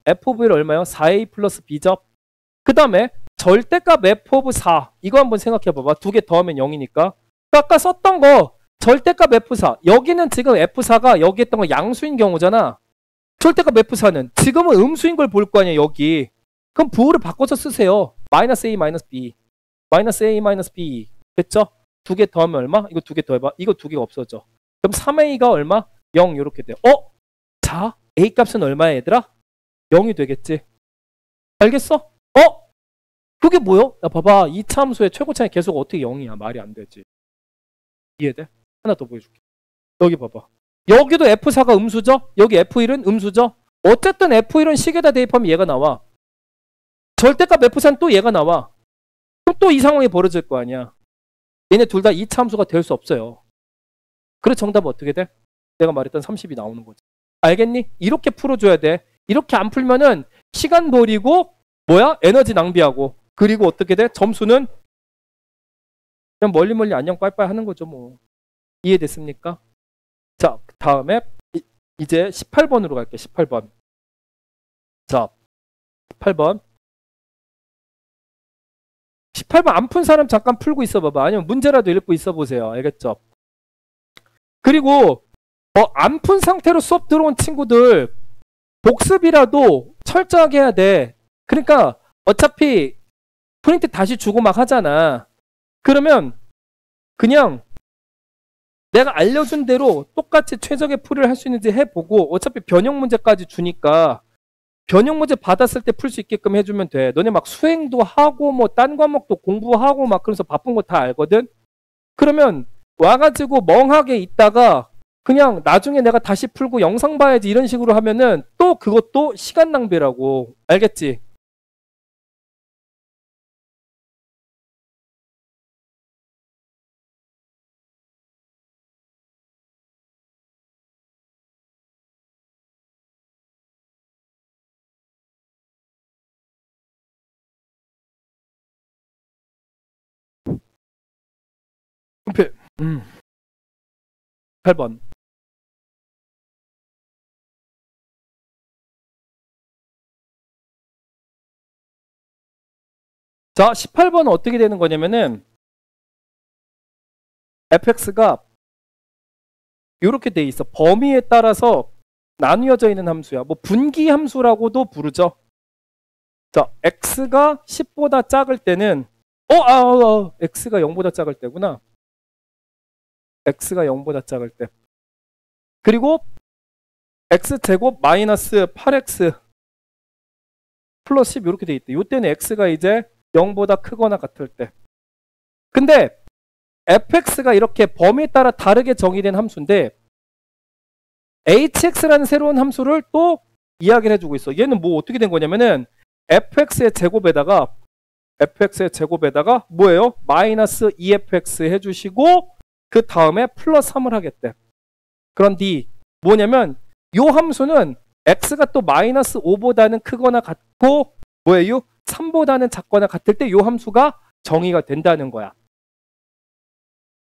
f 오브 1 얼마요? 4a 플러스 b죠? 그 다음에 절대값 f 오브 4 이거 한번 생각해 봐봐. 두 개 더하면 0이니까. 아까 썼던 거 절대값 f4 여기는 지금 f4가 여기 했던 거 양수인 경우잖아. 절대값 f4는 지금은 음수인 걸 볼 거 아니야. 여기. 그럼 부호를 바꿔서 쓰세요. 마이너스 a 마이너스 b 마이너스 a 마이너스 b 됐죠? 두 개 더하면 얼마? 이거 두 개 더해봐. 이거 두 개가 없어져. 그럼 3a가 얼마? 0 이렇게 돼요. 자 a 값은 얼마야 얘들아? 0이 되겠지. 알겠어? 그게 뭐요? 야 봐봐. 이 참수의 최고차의 계수가 어떻게 0이야? 말이 안 되지. 이해돼? 하나 더 보여줄게. 여기 봐봐. 여기도 F4가 음수죠? 여기 F1은 음수죠? 어쨌든 F1은 식에다 대입하면 얘가 나와. 절대값 F4는 또 얘가 나와. 그럼 또 이 상황이 벌어질 거 아니야. 얘네 둘 다 이 참수가 될 수 없어요. 그래서 정답은 어떻게 돼? 내가 말했던 30이 나오는 거지. 알겠니? 이렇게 풀어줘야 돼. 이렇게 안 풀면은 시간 버리고 뭐야? 에너지 낭비하고. 그리고 어떻게 돼? 점수는 그냥 멀리 안녕 빠이빠이 하는 거죠 뭐. 이해됐습니까? 자, 다음에 이제 18번으로 갈게. 18번. 자, 18번. 18번 안 푼 사람 잠깐 풀고 있어 봐봐. 아니면 문제라도 읽고 있어 보세요. 알겠죠? 그리고 안 푼 상태로 수업 들어온 친구들 복습이라도 철저하게 해야 돼. 그러니까 어차피 프린트 다시 주고 막 하잖아. 그러면 그냥 내가 알려준 대로 똑같이 최적의 풀이를 할 수 있는지 해보고 어차피 변형 문제까지 주니까 변형 문제 받았을 때 풀 수 있게끔 해주면 돼. 너네 막 수행도 하고 뭐 딴 과목도 공부하고 막 그러면서 바쁜 거 다 알거든. 그러면 와가지고 멍하게 있다가 그냥 나중에 내가 다시 풀고 영상 봐야지 이런 식으로 하면은 또 그것도 시간 낭비라고. 알겠지? 분필. 8번. 자, 18번은 어떻게 되는 거냐면은 fx가 이렇게 돼 있어. 범위에 따라서 나뉘어져 있는 함수야. 뭐 분기 함수라고도 부르죠. 자, x가 10보다 작을 때는 x가 0보다 작을 때구나. x가 0보다 작을 때. 그리고 x제곱 마이너스 8x 플러스 10 이렇게 돼 있대. 이때는 x가 이제 0보다 크거나 같을 때. 근데 fx가 이렇게 범위에 따라 다르게 정의된 함수인데 hx라는 새로운 함수를 또 이야기를 해주고 있어. 얘는 뭐 어떻게 된 거냐면은 fx의 제곱에다가 뭐예요? 마이너스 2fx 해주시고 그 다음에 플러스 3을 하겠대. 그런 뒤 뭐냐면 요 함수는 x가 또 마이너스 5보다는 크거나 같고 뭐예요? 3보다는 작거나 같을 때 요 함수가 정의가 된다는 거야.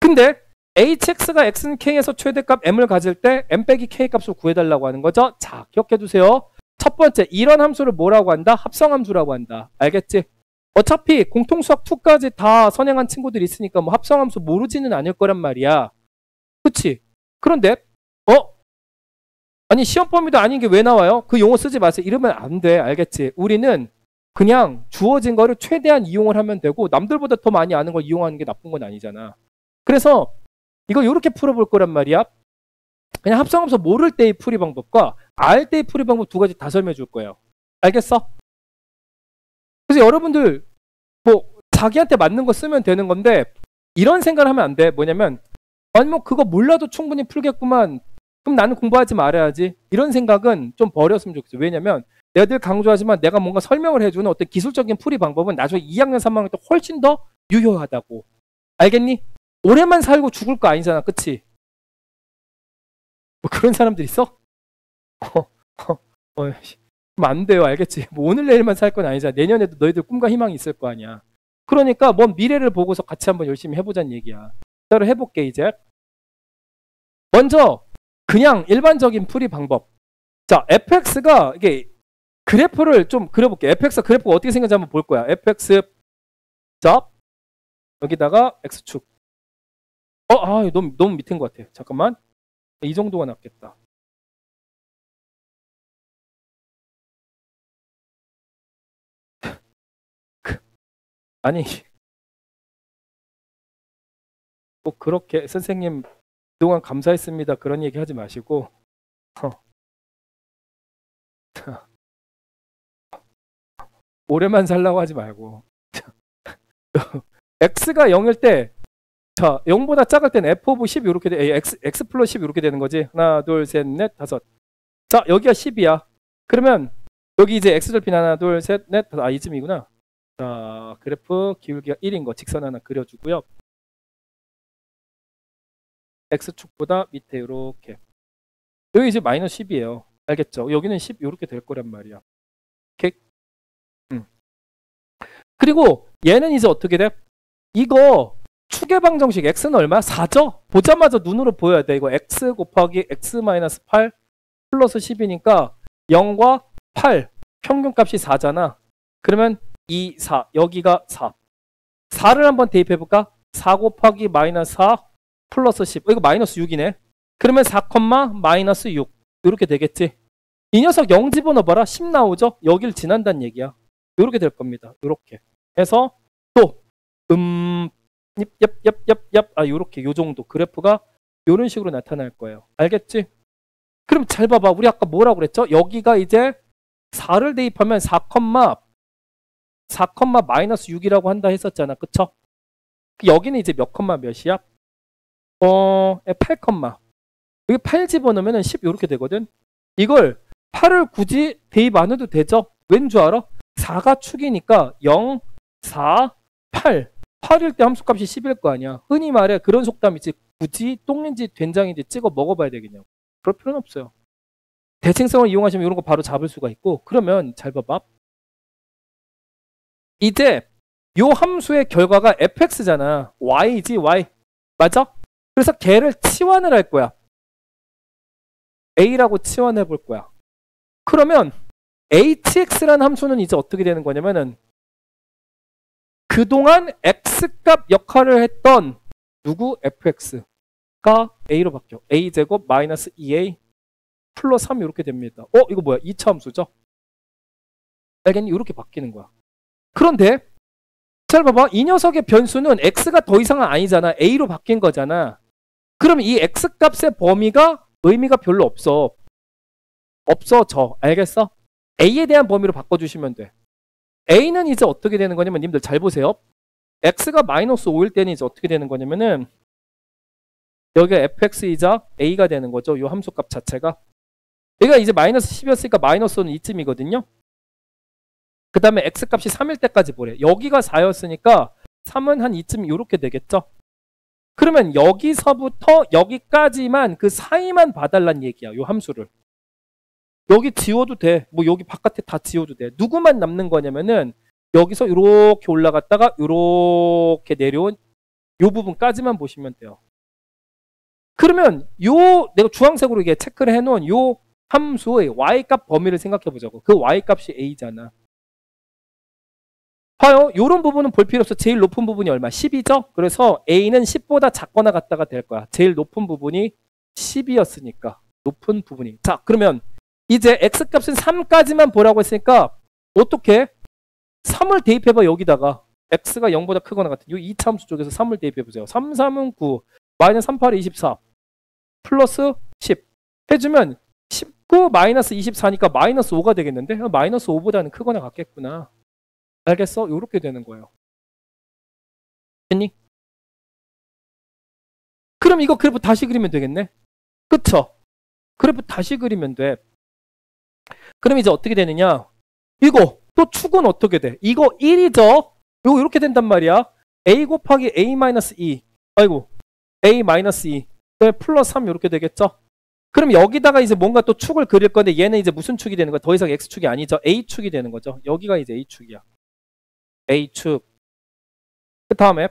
근데 hx가 x는 k에서 최대값 m을 가질 때 m 빼기 k 값을 구해달라고 하는 거죠. 자, 기억해두세요. 첫 번째, 이런 함수를 뭐라고 한다? 합성함수라고 한다. 알겠지? 어차피 공통수학 2까지 다 선행한 친구들이 있으니까 뭐 합성함수 모르지는 않을 거란 말이야. 그치? 그런데 아니 시험 범위도 아닌 게 왜 나와요? 그 용어 쓰지 마세요. 이러면 안 돼. 알겠지? 우리는 그냥 주어진 거를 최대한 이용을 하면 되고 남들보다 더 많이 아는 걸 이용하는 게 나쁜 건 아니잖아. 그래서 이거 이렇게 풀어볼 거란 말이야. 그냥 합성함수 모를 때의 풀이 방법과 알 때의 풀이 방법 두 가지 다 설명해 줄 거예요. 알겠어? 그래서 여러분들 뭐 자기한테 맞는 거 쓰면 되는 건데 이런 생각을 하면 안 돼. 뭐냐면 아니 뭐 그거 몰라도 충분히 풀겠구만. 그럼 나는 공부하지 말아야지. 이런 생각은 좀 버렸으면 좋겠어. 왜냐면 내가 늘 강조하지만 내가 뭔가 설명을 해주는 어떤 기술적인 풀이 방법은 나중에 2학년, 3학년 때 훨씬 더 유효하다고. 알겠니? 오래만 살고 죽을 거 아니잖아. 그치? 뭐 그런 사람들 있어? 그럼 안 돼요. 알겠지? 뭐 오늘 내일만 살 건 아니잖아. 내년에도 너희들 꿈과 희망이 있을 거 아니야. 그러니까 먼 미래를 보고서 같이 한번 열심히 해보자는 얘기야. 따로 해볼게 이제. 먼저 그냥 일반적인 풀이 방법. 자, fx가 이게 그래프를 좀 그려볼게. fx가 그래프가 어떻게 생겼는지 한번 볼 거야. fx 자 여기다가 x축. 너무 밑인 것 같아. 잠깐만. 이 정도가 낫겠다. 아니 꼭 그렇게 선생님 그동안 감사했습니다. 그런 얘기 하지 마시고 오래만 살라고 하지 말고 x가 0일 때 자, 0보다 작을 때는 f 오브 10 이렇게 돼. x 플러스 10 이렇게 되는 거지. 하나, 둘, 셋, 넷, 다섯. 자, 여기가 10이야. 그러면 여기 이제 x절편 하나, 둘, 셋, 넷, 다섯. 이쯤이구나. 자, 그래프 기울기가 1인 거 직선 하나 그려주고요. x축보다 밑에 이렇게. 여기 이제 마이너스 10이에요. 알겠죠? 여기는 10 이렇게 될 거란 말이야. 오케이? 그리고 얘는 이제 어떻게 돼? 이거 축의 방정식 x는 얼마야? 4죠? 보자마자 눈으로 보여야 돼. 이거 x 곱하기 x-8 플러스 10이니까 0과 8 평균값이 4잖아. 그러면 2, 4 여기가 4. 4를 한번 대입해볼까? 4 곱하기 마이너스 4 플러스 10. 이거 마이너스 6이네. 그러면 4, 마이너스 6 이렇게 되겠지. 이 녀석 0 집어넣어봐라. 10 나오죠? 여길 지난다는 얘기야. 이렇게 될 겁니다. 이렇게 해서 또 요렇게 요 정도 그래프가 요런 식으로 나타날 거예요. 알겠지? 그럼 잘 봐봐. 우리 아까 뭐라고 그랬죠? 여기가 이제 4를 대입하면 4, 마이너스 6이라고 한다 했었잖아. 그쵸? 여기는 이제 몇 컴마 몇이야? 8 컴마. 여기 8 집어넣으면 10 이렇게 되거든. 이걸 8을 굳이 대입 안 해도 되죠? 왠 줄 알아? 4가 축이니까 0, 4, 8. 8일 때 함수값이 10일 거 아니야. 흔히 말해 그런 속담이지. 굳이 똥인지 된장인지 찍어 먹어봐야 되겠냐고. 그럴 필요는 없어요. 대칭성을 이용하시면 이런 거 바로 잡을 수가 있고. 그러면 잘 봐봐. 이제 요 함수의 결과가 fx잖아. y지 y. 맞아? 그래서 걔를 치환을 할 거야. a라고 치환해 볼 거야. 그러면 hx라는 함수는 이제 어떻게 되는 거냐면은 그동안 x값 역할을 했던 누구? fx가 a로 바뀌어. a제곱 마이너스 2a 플러스 3 이렇게 됩니다. 이거 뭐야? 2차 함수죠? 알겠니? 이렇게 바뀌는 거야. 그런데 잘 봐봐. 이 녀석의 변수는 x가 더 이상은 아니잖아. a로 바뀐 거잖아. 그럼 이 x값의 범위가 의미가 별로 없어. 없어져. 알겠어? a에 대한 범위로 바꿔주시면 돼. a는 이제 어떻게 되는 거냐면 님들 잘 보세요. x가 마이너스 5일 때는 이제 어떻게 되는 거냐면은 여기가 fx이자 a가 되는 거죠. 이 함수값 자체가. 얘가 이제 마이너스 10이었으니까 마이너스 5는 이쯤이거든요. 그 다음에 x값이 3일 때까지 보래. 여기가 4였으니까 3은 한 이쯤 이렇게 되겠죠. 그러면 여기서부터 여기까지만 그 사이만 봐달란 얘기야. 요 함수를. 여기 지워도 돼. 뭐 여기 바깥에 다 지워도 돼. 누구만 남는 거냐면은 여기서 이렇게 올라갔다가 이렇게 내려온 요 부분까지만 보시면 돼요. 그러면 요 내가 주황색으로 이게 체크를 해놓은 요 함수의 y값 범위를 생각해 보자고. 그 y값이 a잖아. 봐요. 요런 부분은 볼 필요 없어. 제일 높은 부분이 얼마? 10이죠? 그래서 a는 10보다 작거나 같다가 될 거야. 제일 높은 부분이 10이었으니까. 높은 부분이. 자, 그러면 이제 x값은 3까지만 보라고 했으니까 어떻게? 3을 대입해봐 여기다가. x가 0보다 크거나 같은 이 2차 함수 쪽에서 3을 대입해보세요. 3, 3은 9, 마이너스 3, 8은 24, 플러스 10 해주면 19 마이너스 24니까 마이너스 5가 되겠는데? 마이너스 5보다는 크거나 같겠구나. 알겠어? 이렇게 되는 거예요. 됐니? 그럼 이거 그래프 다시 그리면 되겠네? 그쵸? 그래프 다시 그리면 돼. 그럼 이제 어떻게 되느냐? 이거 또 축은 어떻게 돼? 이거 1이죠? 이거 이렇게 된단 말이야. a 곱하기 a-2 아이고 a-2 플러스 3 이렇게 되겠죠? 그럼 여기다가 이제 뭔가 또 축을 그릴 건데 얘는 이제 무슨 축이 되는 거야? 더 이상 x축이 아니죠. a축이 되는 거죠. 여기가 이제 a축이야. a축. 그 다음에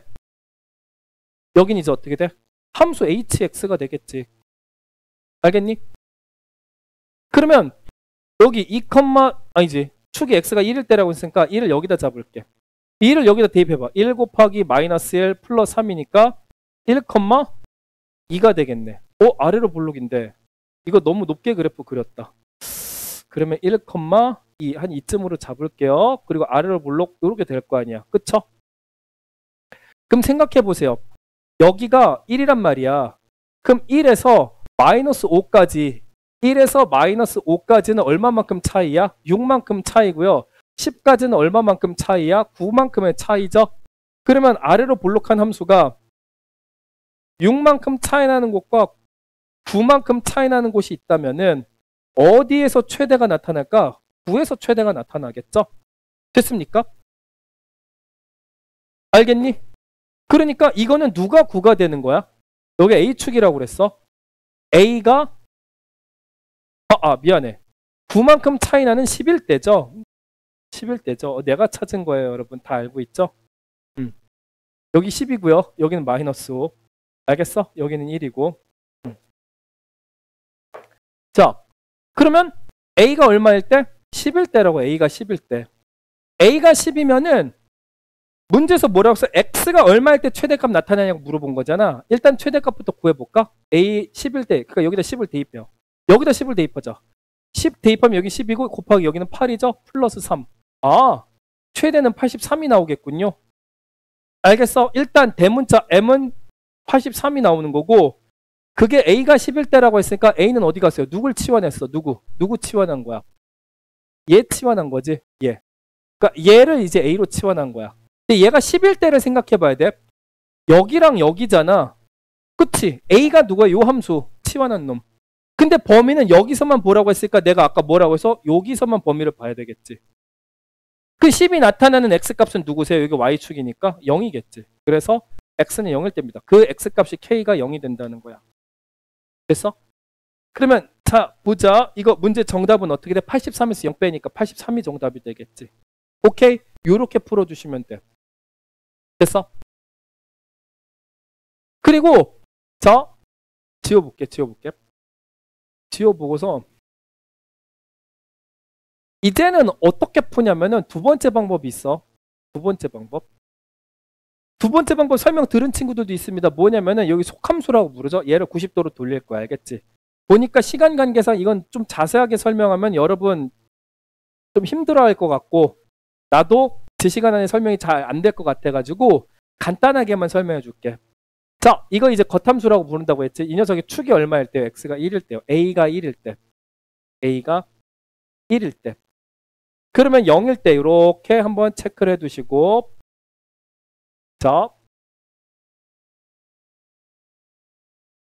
여기는 이제 어떻게 돼? 함수 hx가 되겠지. 알겠니? 그러면 여기 2, 아니지. 축이 x가 1일 때라고 했으니까 1을 여기다 잡을게. 2를 여기다 대입해봐. 1 곱하기 마이너스 1 플러스 3이니까 1, 2가 되겠네. 아래로 볼록인데 이거 너무 높게 그래프 그렸다. 그러면 1, 2 한 이쯤으로 잡을게요. 그리고 아래로 볼록 이렇게 될 거 아니야. 그쵸? 그럼 생각해 보세요. 여기가 1이란 말이야. 그럼 1에서 마이너스 5까지 1에서 마이너스 5까지는 얼마만큼 차이야? 6만큼 차이고요. 10까지는 얼마만큼 차이야? 9만큼의 차이죠? 그러면 아래로 볼록한 함수가 6만큼 차이 나는 곳과 9만큼 차이 나는 곳이 있다면은 어디에서 최대가 나타날까? 9에서 최대가 나타나겠죠? 됐습니까? 알겠니? 그러니까 이거는 누가 9가 되는 거야? 여기 A축이라고 그랬어. A가 미안해. 9만큼 차이 나는 11대죠. 11대죠. 내가 찾은 거예요. 여러분 다 알고 있죠? 여기 10이고요. 여기는 마이너스 5. 알겠어? 여기는 1이고. 자, 그러면 A가 얼마일 때? 10일 때라고. A가 10일 때. A가 10이면은 문제에서 뭐라고 써? X가 얼마일 때 최대값 나타나냐고 물어본 거잖아. 일단 최대값부터 구해볼까? A 10일 때. 그러니까 여기다 10을 대입해요. 여기다 10을 대입하자. 10 대입하면 여기 10이고 곱하기 여기는 8이죠? 플러스 3. 최대는 83이 나오겠군요. 알겠어? 일단 대문자 M은 83이 나오는 거고 그게 A가 10일 때라고 했으니까 A는 어디 갔어요? 누굴 치환했어? 누구 치환한 거야? 얘 치환한 거지. 얘. 그러니까 얘를 이제 A로 치환한 거야. 근데 얘가 10일 때를 생각해 봐야 돼. 여기랑 여기잖아. 그치? A가 누구야? 요 함수. 치환한 놈. 근데 범위는 여기서만 보라고 했으니까 내가 아까 뭐라고 해서 여기서만 범위를 봐야 되겠지. 그 10이 나타나는 x값은 누구세요? 여기 y축이니까 0이겠지. 그래서 x는 0일 때입니다. 그 x값이 k가 0이 된다는 거야. 됐어? 그러면 자 보자. 이거 문제 정답은 어떻게 돼? 83에서 0 빼니까 83이 정답이 되겠지. 오케이? 요렇게 풀어주시면 돼. 됐어? 그리고 자 지워볼게. 지워보고서 이제는 어떻게 푸냐면은 두 번째 방법이 있어. 두 번째 방법 설명 들은 친구들도 있습니다. 뭐냐면은 여기 속함수라고 부르죠. 얘를 90도로 돌릴 거야. 알겠지? 보니까 시간 관계상 이건 좀 자세하게 설명하면 여러분 좀 힘들어할 것 같고 나도 제 시간 안에 설명이 잘 안 될 것 같아가지고 간단하게만 설명해 줄게. 자, 이거 이제 겉함수라고 부른다고 했지. 이 녀석의 축이 얼마일 때요? x가 1일 때요. a가 1일 때. 그러면 0일 때 이렇게 한번 체크를 해두시고 자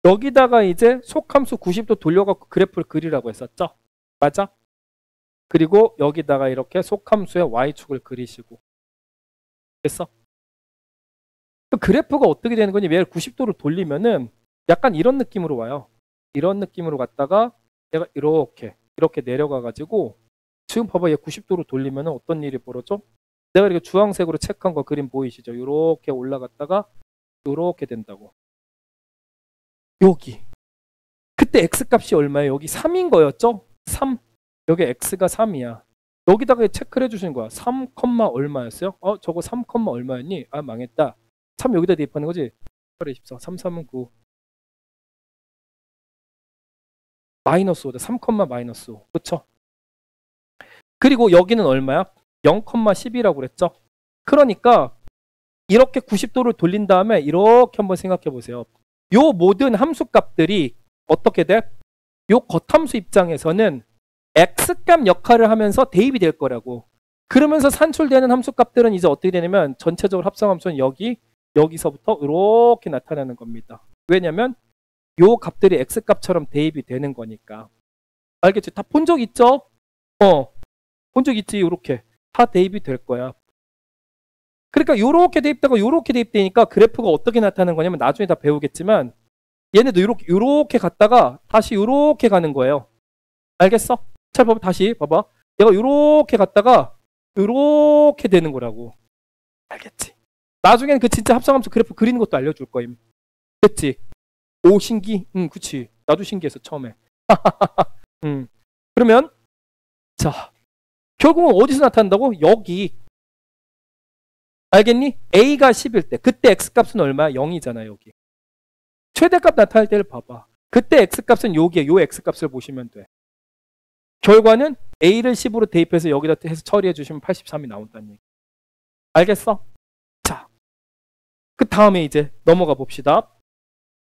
여기다가 이제 속함수 90도 돌려갖고 그래프를 그리라고 했었죠. 맞아? 그리고 여기다가 이렇게 속함수의 y축을 그리시고 됐어? 그 그래프가 어떻게 되는 거니? 얘를 90도로 돌리면은 약간 이런 느낌으로 와요. 이런 느낌으로 갔다가 얘가 이렇게 내려가가지고 지금 봐봐. 얘 90도로 돌리면 어떤 일이 벌어져? 내가 이렇게 주황색으로 체크한 거 그림 보이시죠? 이렇게 올라갔다가 이렇게 된다고. 여기. 그때 x값이 얼마예요? 여기 3인 거였죠? 3. 여기 x가 3이야. 여기다가 체크를 해주시는 거야. 3, 얼마였어요? 저거 3, 얼마였니? 아, 망했다. 3 여기다 대입하는 거지? 8에 24. 3, 3은 9. 마이너스 5다. 3, 마이너스 5. 그쵸? 그리고 여기는 얼마야? 0,10이라고 그랬죠? 그러니까 이렇게 90도를 돌린 다음에 이렇게 한번 생각해 보세요. 요 모든 함수값들이 어떻게 돼? 요 겉함수 입장에서는 x값 역할을 하면서 대입이 될 거라고. 그러면서 산출되는 함수값들은 이제 어떻게 되냐면 전체적으로 합성함수는 여기서부터 이렇게 나타나는 겁니다. 왜냐면 요 값들이 x값처럼 대입이 되는 거니까. 알겠지? 다 본 적 있죠? 본 적 있지? 요렇게 다 대입이 될 거야. 그러니까 요렇게 대입되고 요렇게 대입되니까 그래프가 어떻게 나타나는 거냐면 나중에 다 배우겠지만 얘네도 요렇게 갔다가 다시 요렇게 가는 거예요. 알겠어? 잘 봐봐. 다시 봐봐. 얘가 요렇게 갔다가 요렇게 되는 거라고. 알겠지? 나중에는 그 진짜 합성함수 그래프 그리는 것도 알려줄 거임. 됐지? 오, 신기? 그치. 나도 신기했어 처음에. 그러면 자 결국은 어디서 나타난다고? 여기. 알겠니? A가 10일 때. 그때 X값은 얼마야? 0이잖아 여기. 최대값 나타날 때를 봐봐. 그때 X값은 여기에 요 X값을 보시면 돼. 결과는 A를 10으로 대입해서 여기다 해서 처리해 주시면 83이 나온다는 얘기. 알겠어? 자, 그 다음에 이제 넘어가 봅시다.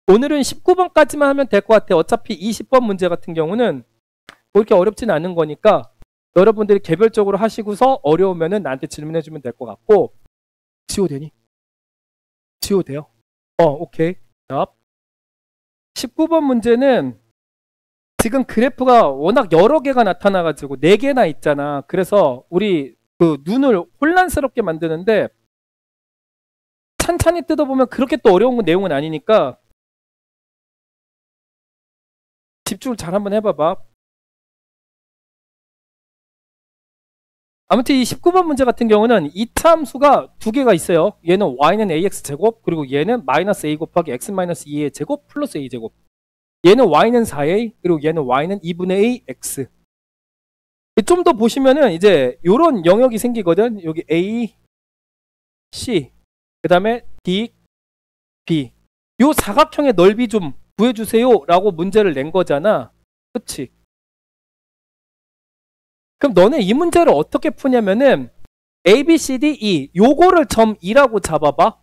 오늘은 19번까지만 하면 될 것 같아. 어차피 20번 문제 같은 경우는 뭐 이렇게 어렵진 않은 거니까 여러분들이 개별적으로 하시고서 어려우면은 나한테 질문해 주면 될 것 같고. 지워되니? 지워돼요? 오케이. 자, 19번 문제는 지금 그래프가 워낙 여러 개가 나타나가지고 4개나 있잖아. 그래서 우리 그 눈을 혼란스럽게 만드는데 찬찬히 뜯어보면 그렇게 또 어려운 내용은 아니니까 집중을 잘 한번 해봐봐. 아무튼 이 19번 문제 같은 경우는 2차 함수가 2개가 있어요. 얘는 y는 ax 제곱 그리고 얘는 마이너스 a 곱하기 x 마이너스 2의 제곱 플러스 a 제곱. 얘는 y는 4a 그리고 얘는 y는 2분의 a x. 좀 더 보시면은 이제 요런 영역이 생기거든. 여기 a, c 그 다음에 d, b. 요 사각형의 넓이 좀 구해주세요 라고 문제를 낸 거잖아. 그치? 그럼 너네 이 문제를 어떻게 푸냐면은 A, B, C, D, E 요거를 점 2라고 잡아봐.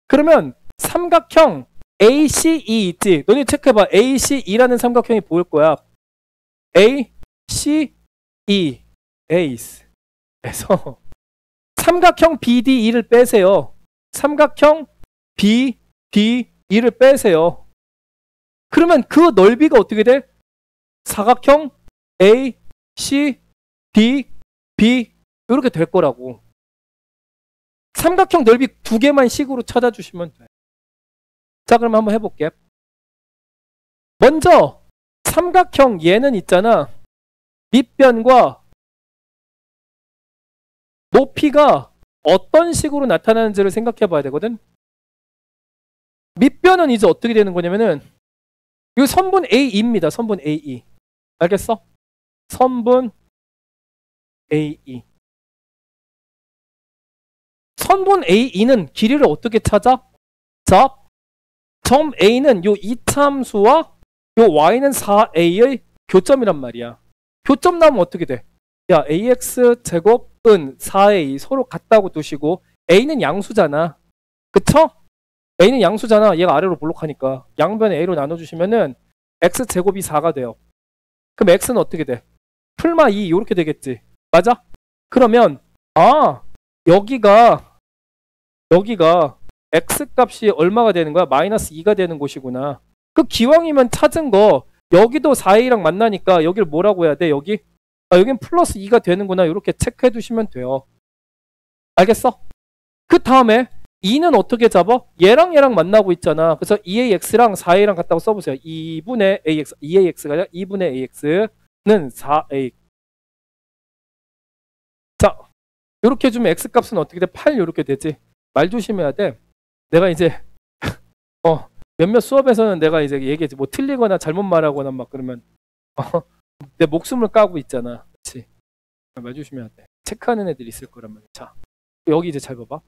그러면 삼각형 A, C, E 있지? 너네 체크해봐. A, C, E라는 삼각형이 보일 거야. A, C, E A에서 삼각형 BDE를 빼세요. 삼각형 BDE를 빼세요. 그러면 그 넓이가 어떻게 돼? 사각형 A, C, D, B 이렇게 될 거라고. 삼각형 넓이 두 개만 식으로 찾아주시면 돼. 자, 그럼 한번 해볼게. 먼저 삼각형 얘는 있잖아. 밑변과 높이가 어떤 식으로 나타나는지를 생각해 봐야 되거든. 밑변은 이제 어떻게 되는 거냐면은 이 선분 AE입니다. 선분 AE. 알겠어? 선분 AE. 선분 AE는 길이를 어떻게 찾아? 자, 점 A는 요 이차함수와 요 Y는 4A의 교점이란 말이야. 교점 나오면 어떻게 돼? 야, AX 제곱은 4A 서로 같다고 두시고 A는 양수잖아. 그쵸? A는 양수잖아. 얘가 아래로 볼록하니까. 양변에 A로 나눠주시면은 X 제곱이 4가 돼요. 그럼 X는 어떻게 돼? 풀마 2 이렇게 되겠지. 맞아? 그러면 여기가 X 값이 얼마가 되는 거야? 마이너스 2가 되는 곳이구나. 그 기왕이면 찾은 거 여기도 4A랑 만나니까 여기를 뭐라고 해야 돼? 여긴 플러스 2가 되는구나. 이렇게 체크해 두시면 돼요. 알겠어? 그 다음에 2는 어떻게 잡아? 얘랑 만나고 있잖아. 그래서 2AX랑 4A랑 같다고 써보세요. 2분의 AX, 2AX가 아니라 2분의 AX는 4A. 자, 이렇게 해주면 X값은 어떻게 돼? 8 이렇게 되지. 말 조심해야 돼. 내가 이제 몇몇 수업에서는 내가 이제 얘기했지. 뭐 틀리거나 잘못 말하거나 막 그러면 내 목숨을 까고 있잖아. 그렇지? 말 조심해야 돼. 체크하는 애들이 있을 거란 말이야. 자, 여기 이제 잘 봐봐.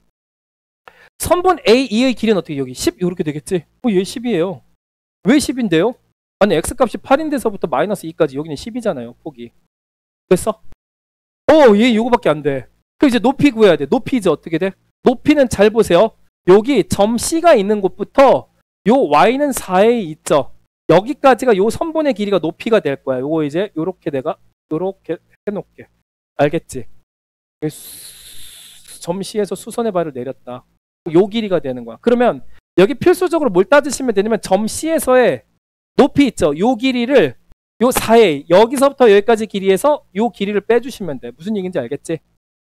선분 AE의 길이는 어떻게 여기 10 이렇게 되겠지? 얘 10이에요. 왜 10인데요? 아니 X값이 8인데서부터 마이너스 2까지 여기는 10이잖아요. 폭이. 됐어? 얘 이거밖에 안 돼. 그럼 이제 높이 구해야 돼. 높이 이제 어떻게 돼? 높이는 잘 보세요. 여기 점 C가 있는 곳부터 요 Y는 4A 있죠? 여기까지가 요 선분의 길이가 높이가 될 거야. 요거 이제 요렇게 내가 요렇게 해놓을게. 알겠지? 점 C에서 수선의 발을 내렸다. 요 길이가 되는 거야. 그러면 여기 필수적으로 뭘 따지시면 되냐면 점 C에서의 높이 있죠? 요 길이를 요 4A 여기서부터 여기까지 길이에서 요 길이를 빼주시면 돼. 무슨 얘기인지 알겠지?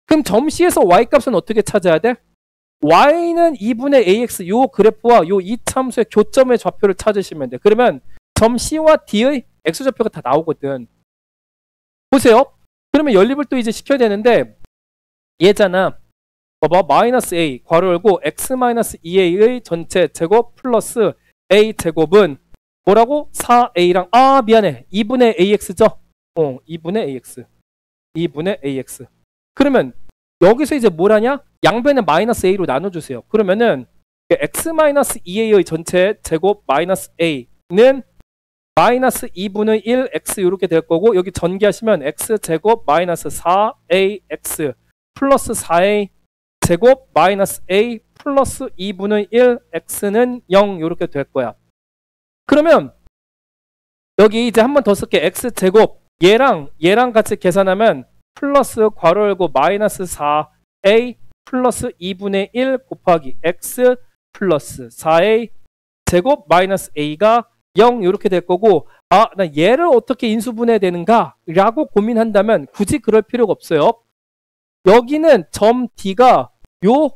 그럼 점 C에서 Y값은 어떻게 찾아야 돼? Y는 2분의 AX 요 그래프와 요 이차함수의 교점의 좌표를 찾으시면 돼. 그러면 점 C와 D의 X좌표가 다 나오거든. 보세요. 그러면 연립을 또 이제 시켜야 되는데 얘잖아. 봐봐. 마이너스 A 괄호 열고 X 마이너스 2A의 전체 제곱 플러스 A 제곱은 뭐라고? 4A랑 미안해. 2분의 AX죠? 2분의 AX. 2분의 AX. 그러면 여기서 이제 뭘 하냐? 양변에 마이너스 A로 나눠주세요. 그러면은 X 마이너스 2A의 전체 제곱 마이너스 A는 마이너스 2분의 1 X 이렇게 될 거고 여기 전개하시면 X 제곱 마이너스 4AX 플러스 4A 제곱 마이너스 A 플러스 2분의 1 X는 0 이렇게 될 거야. 그러면 여기 이제 한 번 더 쓸게. X 제곱 얘랑 같이 계산하면 플러스 괄호 열고 마이너스 4A 플러스 2분의 1 곱하기 X 플러스 4A 제곱 마이너스 A가 0 이렇게 될 거고 나 얘를 어떻게 인수분해 되는가 라고 고민한다면 굳이 그럴 필요가 없어요. 여기는 점 D가 요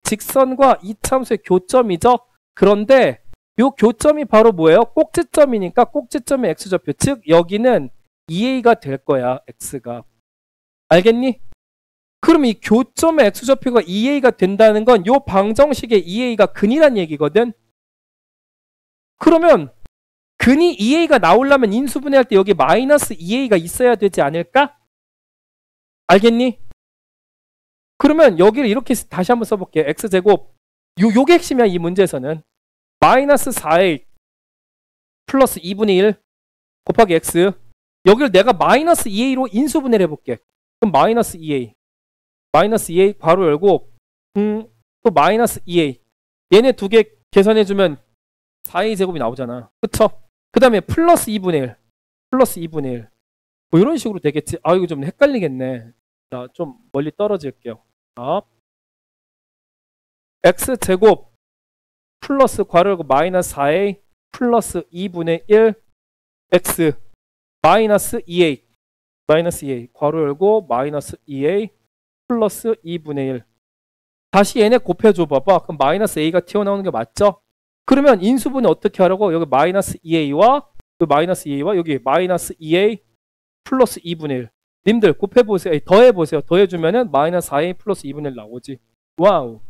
직선과 이차함수의 교점이죠. 그런데 요 교점이 바로 뭐예요? 꼭지점이니까 꼭지점의 X좌표 즉 여기는 2A가 될 거야. X가. 알겠니? 그럼 이 교점의 X좌표가 2A가 된다는 건 요 방정식의 2A가 근이란 얘기거든. 그러면 근이 2A가 나오려면 인수분해할 때 여기 마이너스 2A가 있어야 되지 않을까? 알겠니? 그러면 여기를 이렇게 다시 한번 써볼게요. X제곱 요게 핵심이야. 이 문제에서는 마이너스 4A 플러스 2분의 1 곱하기 X 여기를 내가 마이너스 2A로 인수분해를 해볼게. 그럼 마이너스 2A 괄호 열고 또 마이너스 2A 얘네 두 개 계산해주면 4A 제곱이 나오잖아. 그쵸? 그 다음에 플러스 2분의 1 뭐 이런 식으로 되겠지. 아, 이거 좀 헷갈리겠네. 자, 좀 멀리 떨어질게요. 자, x제곱 플러스 괄호 열고 마이너스 4a 플러스 2분의 1 x 마이너스 2a 마이너스 2a 괄호 열고 마이너스 2a 플러스 2분의 1 다시 얘네 곱해줘 봐봐. 그럼 마이너스 a가 튀어나오는 게 맞죠? 그러면 인수분해 어떻게 하라고? 여기 마이너스 2a와 여기 마이너스 2a 플러스 2분의 1 님들 곱해보세요. 더해보세요. 더해주면은 마이너스 4a 플러스 2분의 1 나오지. 와우.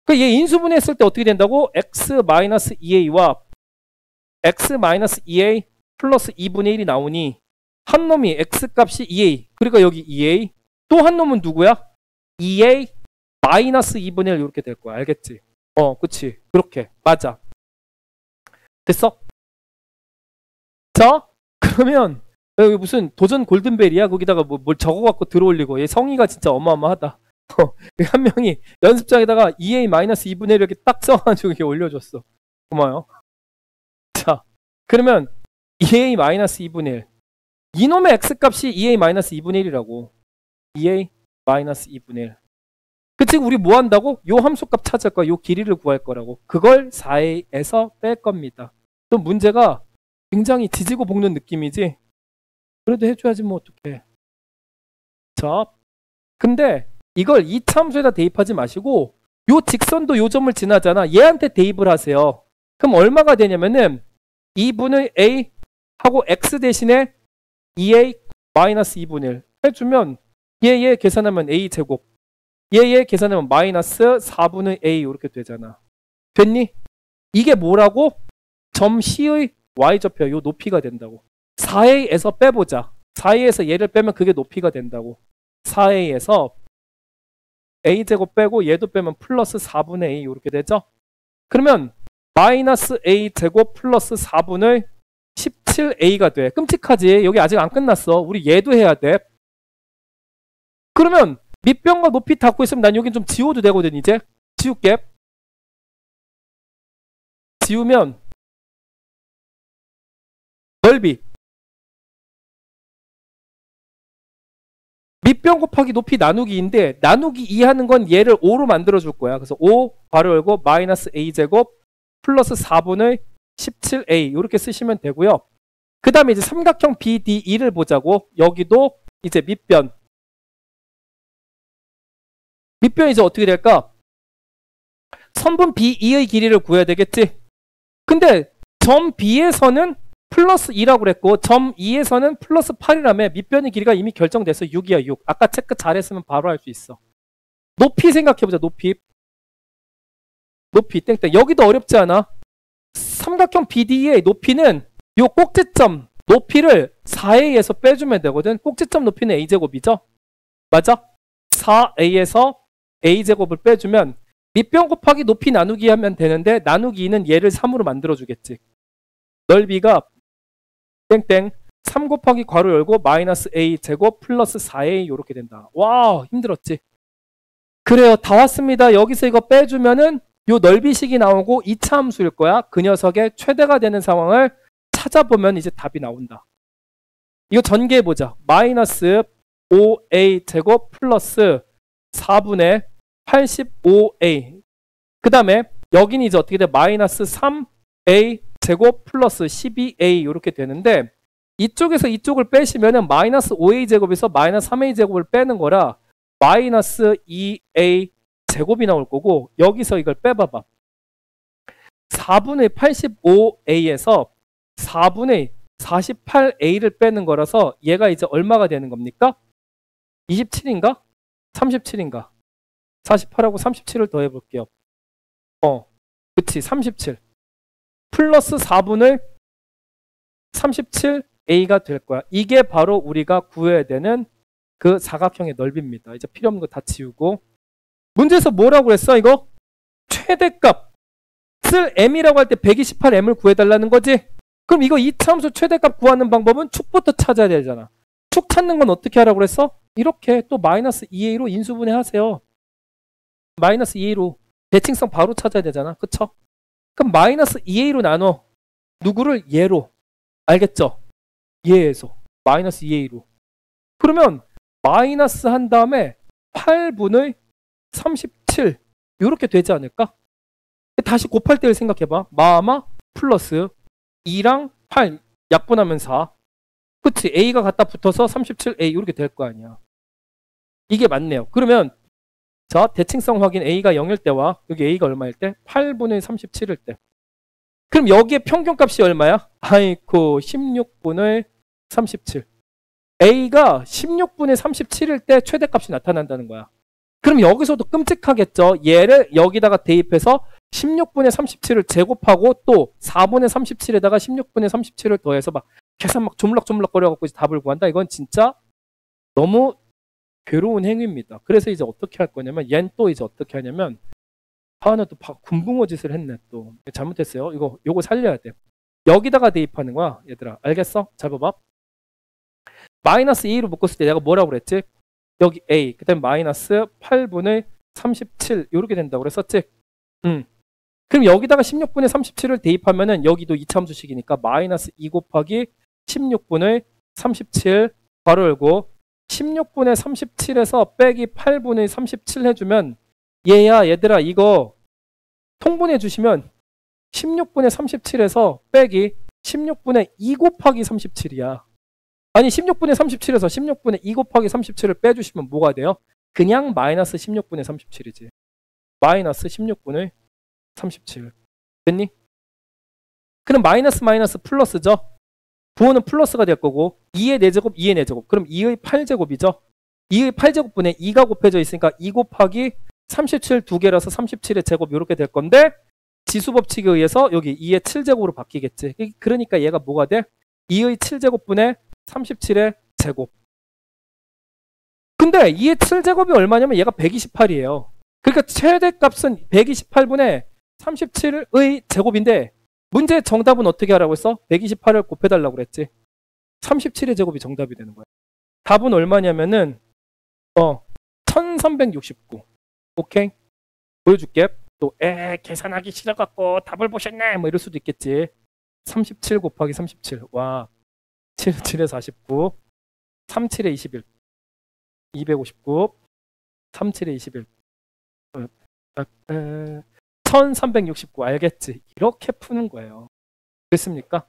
그 얘 인수분해 했을 때 어떻게 된다고? x 마이너스 2a와 x 마이너스 2a 플러스 2분의 1이 나오니 한 놈이 x 값이 2a 그러니까 여기 2a 또 한 놈은 누구야? 2a 마이너스 2분의 1 이렇게 될 거야. 알겠지? 그치. 그렇게. 맞아. 됐어? 자, 그러면 여기 무슨 도전 골든벨이야? 거기다가 뭘 적어갖고 들어올리고 얘 성의가 진짜 어마어마하다. 한 명이 연습장에다가 2a-2분의 1 이렇게 딱 써가지고 이렇게 올려줬어. 고마워요. 자, 그러면 2a-2분의 1 이놈의 x값이 2a-2분의 1이라고. 2a-2분의 1 그 지금 우리 뭐 한다고? 요 함수값 찾을 거야. 요 길이를 구할 거라고. 그걸 4a에서 뺄 겁니다. 좀 문제가 굉장히 지지고 볶는 느낌이지? 그래도 해줘야지 뭐 어떡해. 자, 근데 이걸 2차 함수에다 대입하지 마시고 요 직선도 요 점을 지나잖아. 얘한테 대입을 하세요. 그럼 얼마가 되냐면은 2분의 a 하고 x 대신에 2a-2분의 1 해주면 얘 계산하면 a제곱 얘 계산하면 마이너스 4분의 a 이렇게 되잖아. 됐니? 이게 뭐라고? 점 C의 y좌표 요 높이가 된다고. 4a에서 빼보자. 4a에서 얘를 빼면 그게 높이가 된다고. 4a에서 a제곱 빼고 얘도 빼면 플러스 4분의 a 이렇게 되죠? 그러면 마이너스 a제곱 플러스 4분의 17a가 돼. 끔찍하지? 여기 아직 안 끝났어. 우리 얘도 해야 돼. 그러면 밑변과 높이 닫고 있으면 난 여긴 좀 지워도 되거든. 이제 지울게. 지우면 넓이 밑변 곱하기 높이 나누기인데 나누기 2 하는 건 얘를 5로 만들어 줄 거야. 그래서 5 괄호 열고 마이너스 a제곱 플러스 4분의 17a 이렇게 쓰시면 되고요. 그 다음에 이제 삼각형 BDE를 보자고. 여기도 이제 밑변이 이제 어떻게 될까? 선분 BE의 길이를 구해야 되겠지? 근데 점 B에서는 플러스 2라고 그랬고 점 E에서는 플러스 8이라며 밑변의 길이가 이미 결정돼서 6이야 6. 아까 체크 잘했으면 바로 할 수 있어. 높이 생각해보자. 높이 땡땡. 여기도 어렵지 않아? 삼각형 BDE의 높이는 요 꼭지점 높이를 4a에서 빼주면 되거든. 꼭지점 높이는 a제곱이죠? 맞아? 4a에서 a제곱을 빼주면 밑변 곱하기 높이 나누기 하면 되는데 나누기 2는 얘를 3으로 만들어주겠지. 넓이가 땡땡 3 곱하기 괄호 열고 마이너스 a제곱 플러스 4a 이렇게 된다. 와 힘들었지? 그래요. 다 왔습니다. 여기서 이거 빼주면은 요 넓이식이 나오고 2차 함수일 거야. 그 녀석의 최대가 되는 상황을 찾아보면 이제 답이 나온다. 이거 전개해보자. 마이너스 5a 제곱 플러스 4분의 85a 그 다음에 여기는 이제 어떻게 돼? 마이너스 3a 제곱 플러스 12a 이렇게 되는데 이쪽에서 이쪽을 빼시면은 마이너스 5a 제곱에서 마이너스 3a 제곱을 빼는 거라 마이너스 2a 제곱이 나올 거고 여기서 이걸 빼봐봐. 4분의 85a에서 4분의 48a를 빼는 거라서 얘가 이제 얼마가 되는 겁니까? 27인가? 37인가? 48하고 37을 더해볼게요. 그치 37 플러스 4분의 37a가 될 거야. 이게 바로 우리가 구해야 되는 그 사각형의 넓이입니다. 이제 필요 없는 거 다 지우고 문제에서 뭐라고 했어 이거? 최대값을 m이라고 할 때 128m을 구해달라는 거지? 그럼 이거 이차함수 최대값 구하는 방법은 축부터 찾아야 되잖아. 축 찾는 건 어떻게 하라고 그랬어? 이렇게 또 마이너스 2a로 인수분해 하세요. 마이너스 2a로 대칭성 바로 찾아야 되잖아. 그쵸? 그럼 마이너스 2a로 나눠. 누구를? 얘로. 알겠죠? 얘에서. 마이너스 2a로. 그러면 마이너스 한 다음에 8분의 37 이렇게 되지 않을까? 다시 곱할 때를 생각해봐. 마마 플러스 2랑 8 약분하면 4. 그치? a가 갖다 붙어서 37a 이렇게 될 거 아니야. 이게 맞네요. 그러면 자, 대칭성 확인 a가 0일 때와 여기 a가 얼마일 때? 8분의 37일 때. 그럼 여기에 평균값이 얼마야? 아이고 16분의 37. a가 16분의 37일 때 최대값이 나타난다는 거야. 그럼 여기서도 끔찍하겠죠. 얘를 여기다가 대입해서 16분의 37을 제곱하고 또 4분의 37에다가 16분의 37을 더해서 막 계산 막 조물락조물락 거려갖고 답을 구한다. 이건 진짜 너무 괴로운 행위입니다. 그래서 이제 어떻게 할 거냐면 얘는 또 이제 어떻게 하냐면 하나 또 군붕어 짓을 했네. 또 잘못했어요. 요거 살려야 돼. 여기다가 대입하는 거야. 얘들아 알겠어? 잘 봐봐. 마이너스 2로 묶었을 때 내가 뭐라고 그랬지? 여기 a 그 다음에 마이너스 8분의 37 이렇게 된다고 그랬었지? 그럼 여기다가 16분의 37을 대입하면은 여기도 이차함수식이니까 마이너스 2 곱하기 16분의 37 괄호 열고 16분의 37에서 빼기 8분의 37 해주면 얘들아 이거 통분해 주시면 16분의 37에서 빼기 16분의 2 곱하기 37이야. 아니 16분의 37에서 16분의 2 곱하기 37을 빼주시면 뭐가 돼요? 그냥 마이너스 16분의 37이지. 마이너스 16분의 37 됐니? 그럼 마이너스 마이너스 플러스죠? 부호는 플러스가 될 거고 2의 4제곱 2의 4제곱 그럼 2의 8제곱이죠? 2의 8제곱분에 2가 곱해져 있으니까 2 곱하기 37 두 개라서 37의 제곱 이렇게 될 건데 지수법칙에 의해서 여기 2의 7제곱으로 바뀌겠지. 그러니까 얘가 뭐가 돼? 2의 7제곱분에 37의 제곱. 근데 2의 7제곱이 얼마냐면 얘가 128이에요. 그러니까 최대값은 128분의 37의 제곱인데 문제의 정답은 어떻게 하라고 했어? 128을 곱해달라고 그랬지. 37의 제곱이 정답이 되는 거야. 답은 얼마냐면은 1369. 오케이? 보여줄게. 또 계산하기 싫어갖고 답을 보셨네 뭐 이럴 수도 있겠지. 37 곱하기 37. 와 7에 49 37에 21 259 37에 21 1369 알겠지? 이렇게 푸는 거예요. 됐습니까?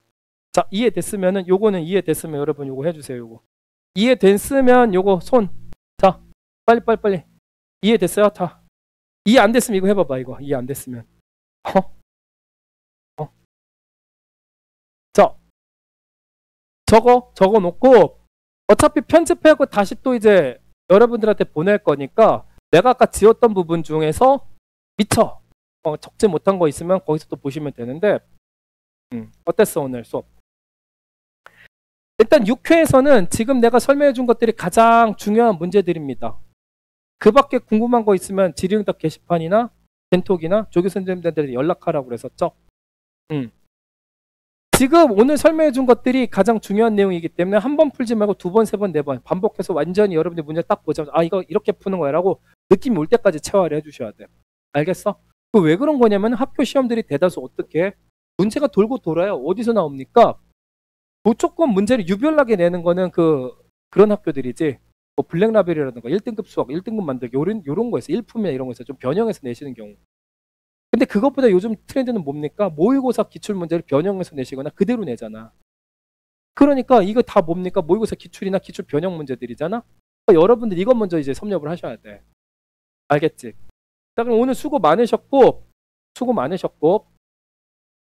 자 이해됐으면은 요거는 이해됐으면 여러분 요거 해주세요. 요거 이해됐으면 요거 손 자 빨리 이해됐어요? 다 이해 안 됐으면 이거 해봐봐. 이거 이해 안 됐으면 자 적어 놓고 어차피 편집하고 다시 또 이제 여러분들한테 보낼 거니까 내가 아까 지웠던 부분 중에서 미처 적지 못한 거 있으면 거기서 또 보시면 되는데 어땠어 오늘 수업? 일단 6회에서는 지금 내가 설명해 준 것들이 가장 중요한 문제들입니다. 그 밖에 궁금한 거 있으면 질의응답 게시판이나 젠톡이나 조교 선생님들한테 연락하라고 그랬었죠. 지금 오늘 설명해 준 것들이 가장 중요한 내용이기 때문에 한 번 풀지 말고 두 번, 세 번, 네 번 반복해서 완전히 여러분들 문제 딱 보자마자 아 이거 이렇게 푸는 거야 라고 느낌이 올 때까지 체화를 해주셔야 돼. 알겠어? 왜 그런 거냐면 학교 시험들이 대다수 어떻게 해? 문제가 돌고 돌아요. 어디서 나옵니까? 무조건 문제를 유별나게 내는 거는 그런 학교들이지. 뭐 블랙라벨이라든가 1등급 수학, 1등급 만들기 요런 거에서 1품이나 이런 거에서 좀 변형해서 내시는 경우. 근데 그것보다 요즘 트렌드는 뭡니까? 모의고사 기출문제를 변형해서 내시거나 그대로 내잖아. 그러니까 이거 다 뭡니까? 모의고사 기출이나 기출 변형 문제들이잖아. 그러니까 여러분들 이것 먼저 이제 섭렵을 하셔야 돼. 알겠지? 자 그럼 오늘 수고 많으셨고